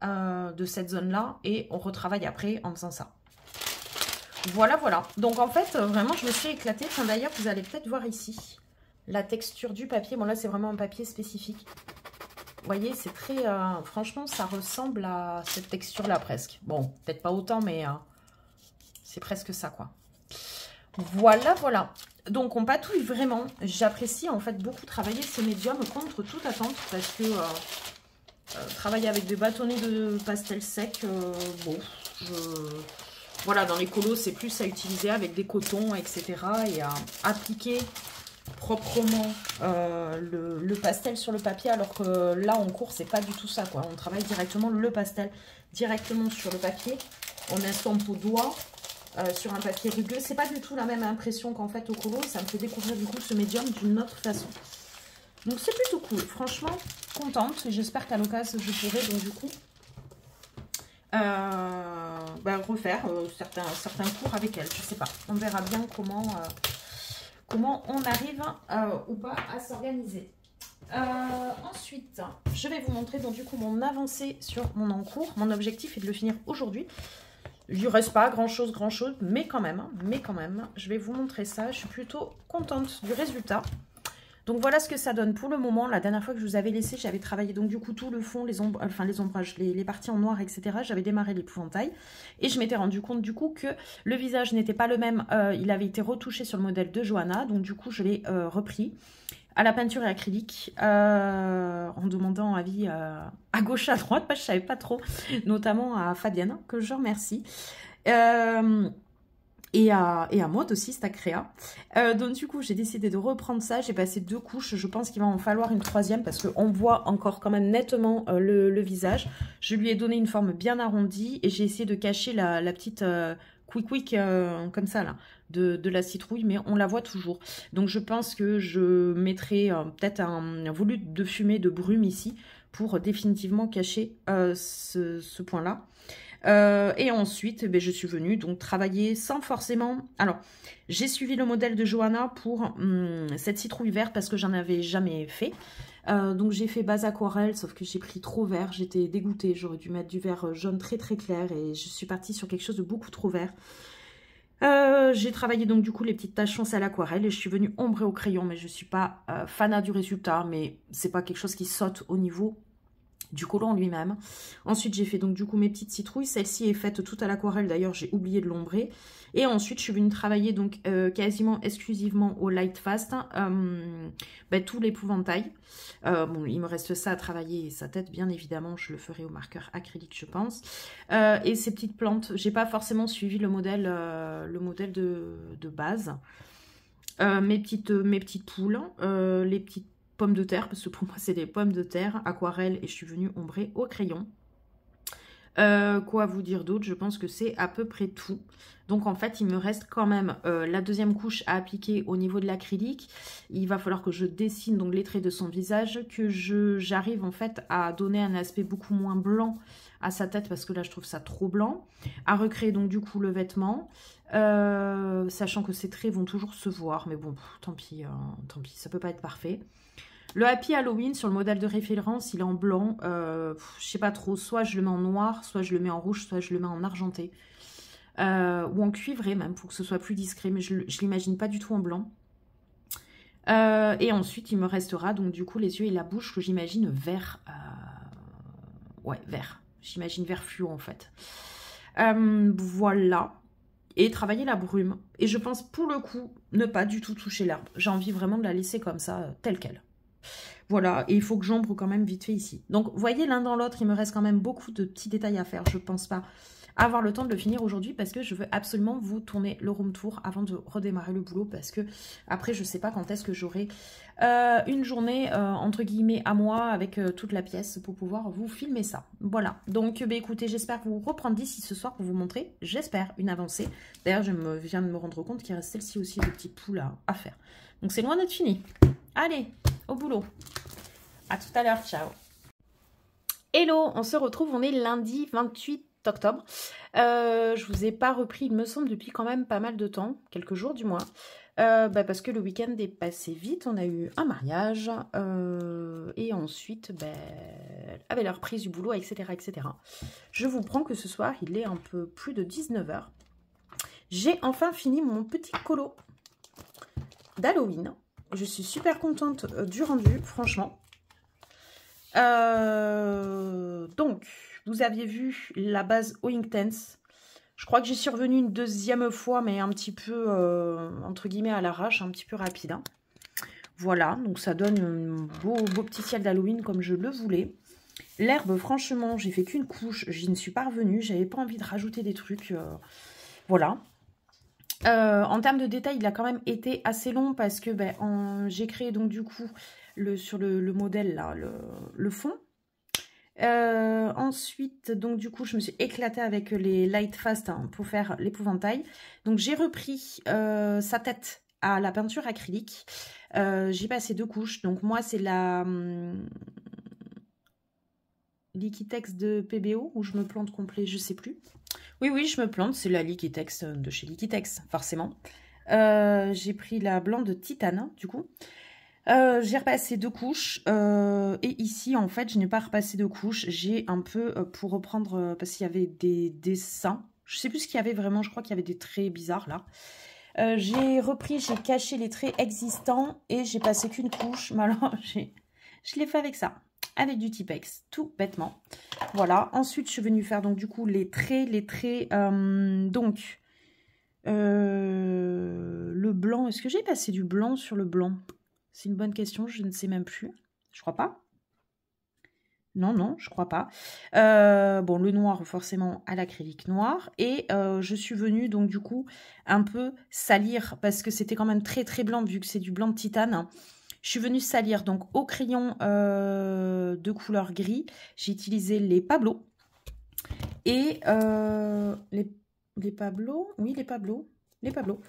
de cette zone-là et on retravaille après en faisant ça. Voilà, voilà. Donc, en fait, vraiment, je me suis éclatée. Enfin, d'ailleurs, vous allez peut-être voir ici la texture du papier. Bon, là, c'est vraiment un papier spécifique. Vous voyez, c'est très... franchement, ça ressemble à cette texture-là, presque. Bon, peut-être pas autant, mais c'est presque ça, quoi. Voilà, voilà. Donc, on patouille vraiment. J'apprécie, en fait, beaucoup travailler ce médium contre toute attente parce que... travailler avec des bâtonnets de pastel sec, bon, voilà, dans les colos, c'est plus à utiliser avec des cotons, etc. et à appliquer proprement le pastel sur le papier, alors que là, en cours, c'est pas du tout ça, quoi. On travaille directement le pastel, directement sur le papier. On estompe au doigt sur un papier rugueux. C'est pas du tout la même impression qu'en fait au colo. Ça me fait découvrir du coup ce médium d'une autre façon. Donc c'est plutôt cool, franchement, contente. Et j'espère qu'à l'occasion, je pourrai donc du coup refaire certains cours avec elle. Je sais pas, on verra bien comment on arrive ou pas à s'organiser. Ensuite, je vais vous montrer donc du coup mon avancée sur mon encours. Mon objectif est de le finir aujourd'hui. Il ne reste pas grand chose, mais quand même, je vais vous montrer ça. Je suis plutôt contente du résultat. Donc voilà ce que ça donne pour le moment. La dernière fois que je vous avais laissé, j'avais travaillé donc du coup tout le fond, les ombrages, les parties en noir, etc. J'avais démarré l'épouvantail et je m'étais rendu compte du coup que le visage n'était pas le même. Il avait été retouché sur le modèle de Johanna, donc du coup je l'ai repris à la peinture et acrylique en demandant avis à gauche, à droite, parce que je ne savais pas trop, notamment à Fabienne, que je remercie. Et à Maud aussi, c'est à Créa. Donc du coup, j'ai décidé de reprendre ça. J'ai passé 2 couches. Je pense qu'il va en falloir une 3e parce qu'on voit encore quand même nettement le visage. Je lui ai donné une forme bien arrondie et j'ai essayé de cacher la petite quick comme ça là de la citrouille, mais on la voit toujours. Donc je pense que je mettrai peut-être un volute de fumée, de brume ici pour définitivement cacher ce point-là. Et ensuite, je suis venue donc travailler sans forcément... Alors, j'ai suivi le modèle de Johanna pour cette citrouille verte parce que j'en avais jamais fait. Donc, j'ai fait base aquarelle, sauf que j'ai pris trop vert. J'étais dégoûtée. J'aurais dû mettre du vert jaune très très clair et je suis partie sur quelque chose de beaucoup trop vert. J'ai travaillé donc du coup les petites taches foncées à l'aquarelle et je suis venue ombrer au crayon, mais je suis pas fanat du résultat, mais c'est pas quelque chose qui saute au niveau du collant lui-même. Ensuite, j'ai fait donc du coup mes petites citrouilles. Celle-ci est faite toute à l'aquarelle. D'ailleurs, j'ai oublié de l'ombrer. Et ensuite, je suis venue travailler donc quasiment exclusivement au Light Fast. Tout l'épouvantail. Bon, il me reste ça à travailler et sa tête, bien évidemment. Je le ferai au marqueur acrylique, je pense. Et ces petites plantes, j'ai pas forcément suivi le modèle de base. Mes petites poules, les petites pommes de terre, parce que pour moi c'est des pommes de terre, aquarelle, et je suis venue ombrer au crayon. Quoi vous dire d'autre? Je pense que c'est à peu près tout. Donc en fait il me reste quand même la 2e couche à appliquer au niveau de l'acrylique. Il va falloir que je dessine donc les traits de son visage, que j'arrive en fait à donner un aspect beaucoup moins blanc à sa tête, parce que là je trouve ça trop blanc, à recréer donc du coup le vêtement, sachant que ces traits vont toujours se voir, mais bon, tant pis, ça peut pas être parfait. Le Happy Halloween, sur le modèle de référence, il est en blanc. Je sais pas trop. Soit je le mets en noir, soit je le mets en rouge, soit je le mets en argenté. Ou en cuivré même, pour que ce soit plus discret. Mais je ne l'imagine pas du tout en blanc. Et ensuite, il me restera donc du coup les yeux et la bouche que j'imagine vert. Ouais, vert. J'imagine vert fluo en fait. Voilà. et travailler la brume. Et je pense pour le coup ne pas du tout toucher l'herbe. J'ai envie vraiment de la laisser comme ça, telle qu'elle. Voilà, et il faut que j'ombre quand même vite fait ici. Donc, vous voyez, l'un dans l'autre, il me reste quand même beaucoup de petits détails à faire. Je ne pense pas avoir le temps de le finir aujourd'hui parce que je veux absolument vous tourner le room tour avant de redémarrer le boulot parce que après, je ne sais pas quand est-ce que j'aurai une journée, entre guillemets, à moi avec toute la pièce pour pouvoir vous filmer ça. Voilà, donc écoutez, j'espère vous reprendre d'ici ce soir pour vous montrer, j'espère, une avancée. D'ailleurs, je viens de me rendre compte qu'il reste celle-ci aussi, de petits poules à faire. Donc, c'est loin d'être fini. Allez, au boulot. À tout à l'heure, ciao. Hello, on se retrouve, on est lundi 28 octobre. Je vous ai pas repris, il me semble, depuis quand même pas mal de temps, quelques jours du moins. Parce que le week-end est passé vite, on a eu un mariage, et ensuite, avec la reprise du boulot, etc., etc. Je vous prends que ce soir, il est un peu plus de 19 h. J'ai enfin fini mon petit colo d'Halloween. Je suis super contente du rendu, franchement. Donc, vous aviez vu la base Oinktense. Je crois que j'y suis revenue une deuxième fois, mais un petit peu, entre guillemets, à l'arrache, un petit peu rapide. Hein. Voilà, donc ça donne un beau petit ciel d'Halloween comme je le voulais. L'herbe, franchement, j'ai fait qu'une couche, j'y ne suis pas revenue, j'avais pas envie de rajouter des trucs. Voilà. En termes de détails, il a quand même été assez long parce que j'ai créé donc du coup sur le modèle là, le fond. Ensuite, donc du coup, je me suis éclatée avec les Light Fast pour faire l'épouvantail. Donc j'ai repris sa tête à la peinture acrylique. J'ai passé 2 couches. Donc moi, c'est la Liquitex de PBO ou je me plante complet, je sais plus. Oui, je me plante, c'est la Liquitex de chez Liquitex, forcément. J'ai pris la blanc de Titane, du coup. J'ai repassé 2 couches. Et ici, en fait, je n'ai pas repassé 2 couches. J'ai un peu, pour reprendre, parce qu'il y avait des dessins. Je sais plus ce qu'il y avait vraiment, je crois qu'il y avait des traits bizarres, là. J'ai repris, j'ai caché les traits existants et j'ai passé qu'une couche. Mais alors, je l'ai fait avec ça. Avec du Tipex, tout bêtement. Voilà. Ensuite, je suis venue faire donc du coup les traits, donc le blanc. Est-ce que j'ai passé du blanc sur le blanc? C'est une bonne question, je ne sais même plus. Je crois pas. Non, je crois pas. Bon, le noir, forcément, à l'acrylique noir. Et je suis venue, donc, du coup, un peu salir, parce que c'était quand même très, très blanc, vu que c'est du blanc de titane. Je suis venue salir, donc, au crayon de couleur gris. J'ai utilisé les Pablo. Et les Pablo. Oui, les Pablo. Les Pablo.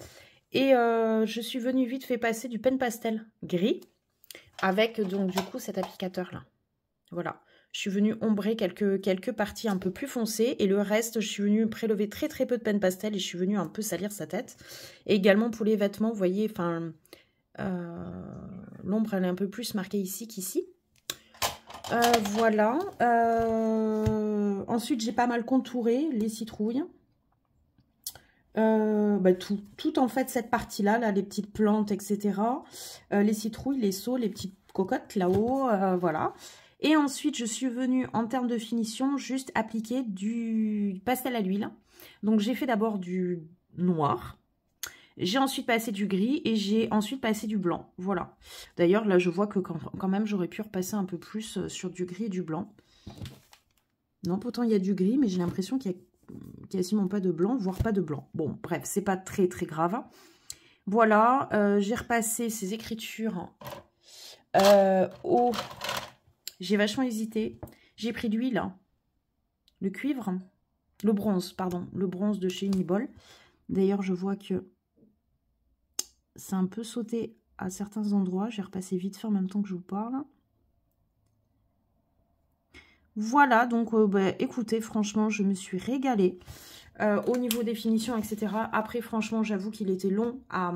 Et je suis venue vite fait passer du pen pastel gris. Avec, donc, du coup, cet applicateur-là. Voilà. Je suis venue ombrer quelques parties un peu plus foncées. Et le reste, je suis venue prélever très très peu de pen pastel. Et je suis venue un peu salir sa tête. Et également pour les vêtements, vous voyez, enfin, l'ombre, elle est un peu plus marquée ici qu'ici. Voilà. Ensuite, j'ai pas mal contouré les citrouilles. Tout en fait, cette partie-là, là, les petites plantes, etc. Les citrouilles, les sauts, les petites cocottes là-haut, voilà. Et ensuite, je suis venue, en termes de finition, juste appliquer du pastel à l'huile. Donc, j'ai fait d'abord du noir. J'ai ensuite passé du gris et j'ai ensuite passé du blanc. Voilà. D'ailleurs, là, je vois que quand même, j'aurais pu repasser un peu plus sur du gris et du blanc. Non, pourtant, il y a du gris, mais j'ai l'impression qu'il y a quasiment pas de blanc, voire pas de blanc. Bon, bref, c'est pas très, très grave. Voilà. J'ai repassé ces écritures au... J'ai vachement hésité. J'ai pris de l'huile, le cuivre, le bronze, pardon, le bronze de chez Uniball. D'ailleurs, je vois que c'est un peu sauté à certains endroits. J'ai repassé vite fait en même temps que je vous parle. Voilà, donc écoutez, franchement, je me suis régalée au niveau des finitions, etc. Après, franchement, j'avoue qu'il était long à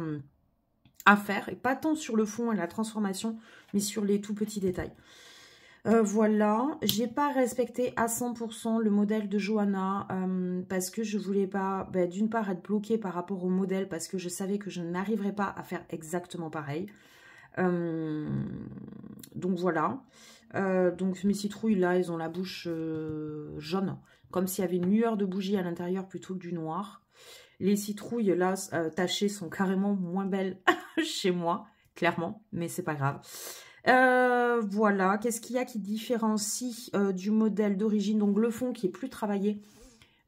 faire. Et pas tant sur le fond et la transformation, mais sur les tout petits détails. Voilà, j'ai pas respecté à 100% le modèle de Johanna parce que je voulais pas, d'une part, être bloquée par rapport au modèle parce que je savais que je n'arriverais pas à faire exactement pareil. Donc voilà. Donc mes citrouilles là, elles ont la bouche jaune, comme s'il y avait une lueur de bougie à l'intérieur plutôt que du noir. Les citrouilles, là, tachées, sont carrément moins belles chez moi, clairement, mais c'est pas grave. Voilà, qu'est-ce qu'il y a qui différencie du modèle d'origine? Donc, le fond qui est plus travaillé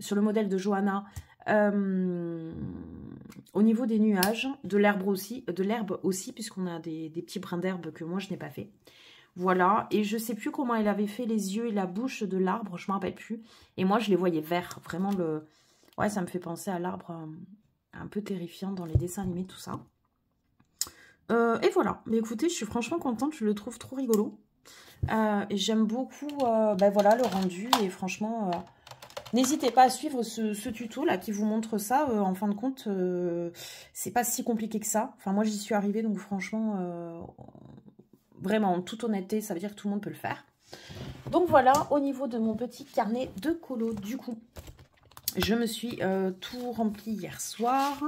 sur le modèle de Johanna. Au niveau des nuages, de l'herbe aussi, puisqu'on a des petits brins d'herbe que moi, je n'ai pas fait. Voilà, et je sais plus comment elle avait fait les yeux et la bouche de l'arbre, je me rappelle plus. Et moi, je les voyais verts, vraiment le... Ouais, ça me fait penser à l'arbre un peu terrifiant dans les dessins animés, tout ça. Et voilà, mais écoutez, je suis franchement contente, je le trouve trop rigolo. Et j'aime beaucoup ben voilà, le rendu, et franchement, n'hésitez pas à suivre ce tuto là qui vous montre ça. En fin de compte, c'est pas si compliqué que ça. Enfin, moi, j'y suis arrivée, donc franchement... Vraiment, en toute honnêteté, ça veut dire que tout le monde peut le faire. Donc voilà, au niveau de mon petit carnet de colo, du coup, je me suis tout rempli hier soir.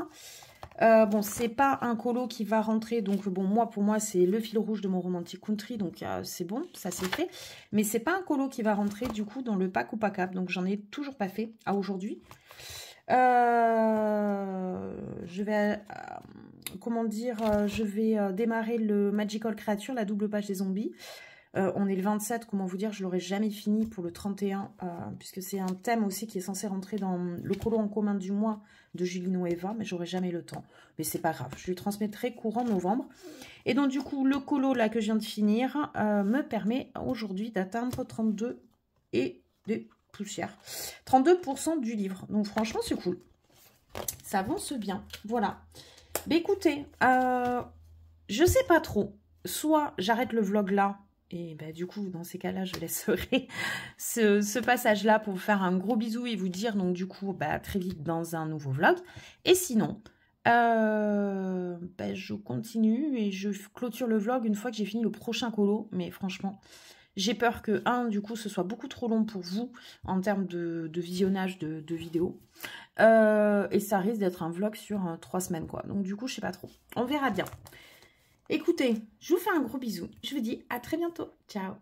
Bon, c'est pas un colo qui va rentrer, donc bon, moi, pour moi, c'est le fil rouge de mon Romantic Country, donc c'est bon, ça c'est fait. Mais c'est pas un colo qui va rentrer, du coup, dans le pack ou pack up, donc j'en ai toujours pas fait à aujourd'hui. Je vais, comment dire, je vais démarrer le Magical Creature, la double page des zombies. On est le 27, comment vous dire, je l'aurai jamais fini pour le 31, puisque c'est un thème aussi qui est censé rentrer dans le colo en commun du mois de Julino Eva, mais j'aurai jamais le temps. Mais c'est pas grave, je lui transmettrai courant novembre. Et donc du coup, le colo là que je viens de finir me permet aujourd'hui d'atteindre 32 et des poussières. 32% du livre. Donc franchement, c'est cool. Ça avance bien. Voilà. Mais écoutez, je sais pas trop. Soit j'arrête le vlog là. Et bah, du coup, dans ces cas-là, je laisserai ce passage-là pour vous faire un gros bisou et vous dire, donc du coup, bah, très vite dans un nouveau vlog. Et sinon, bah, je continue et je clôture le vlog une fois que j'ai fini le prochain colo. Mais franchement, j'ai peur que, du coup, ce soit beaucoup trop long pour vous en termes de visionnage de vidéos. Et ça risque d'être un vlog sur 3 semaines, quoi. Donc, du coup, je sais pas trop. On verra bien. Écoutez, je vous fais un gros bisou. Je vous dis à très bientôt. Ciao.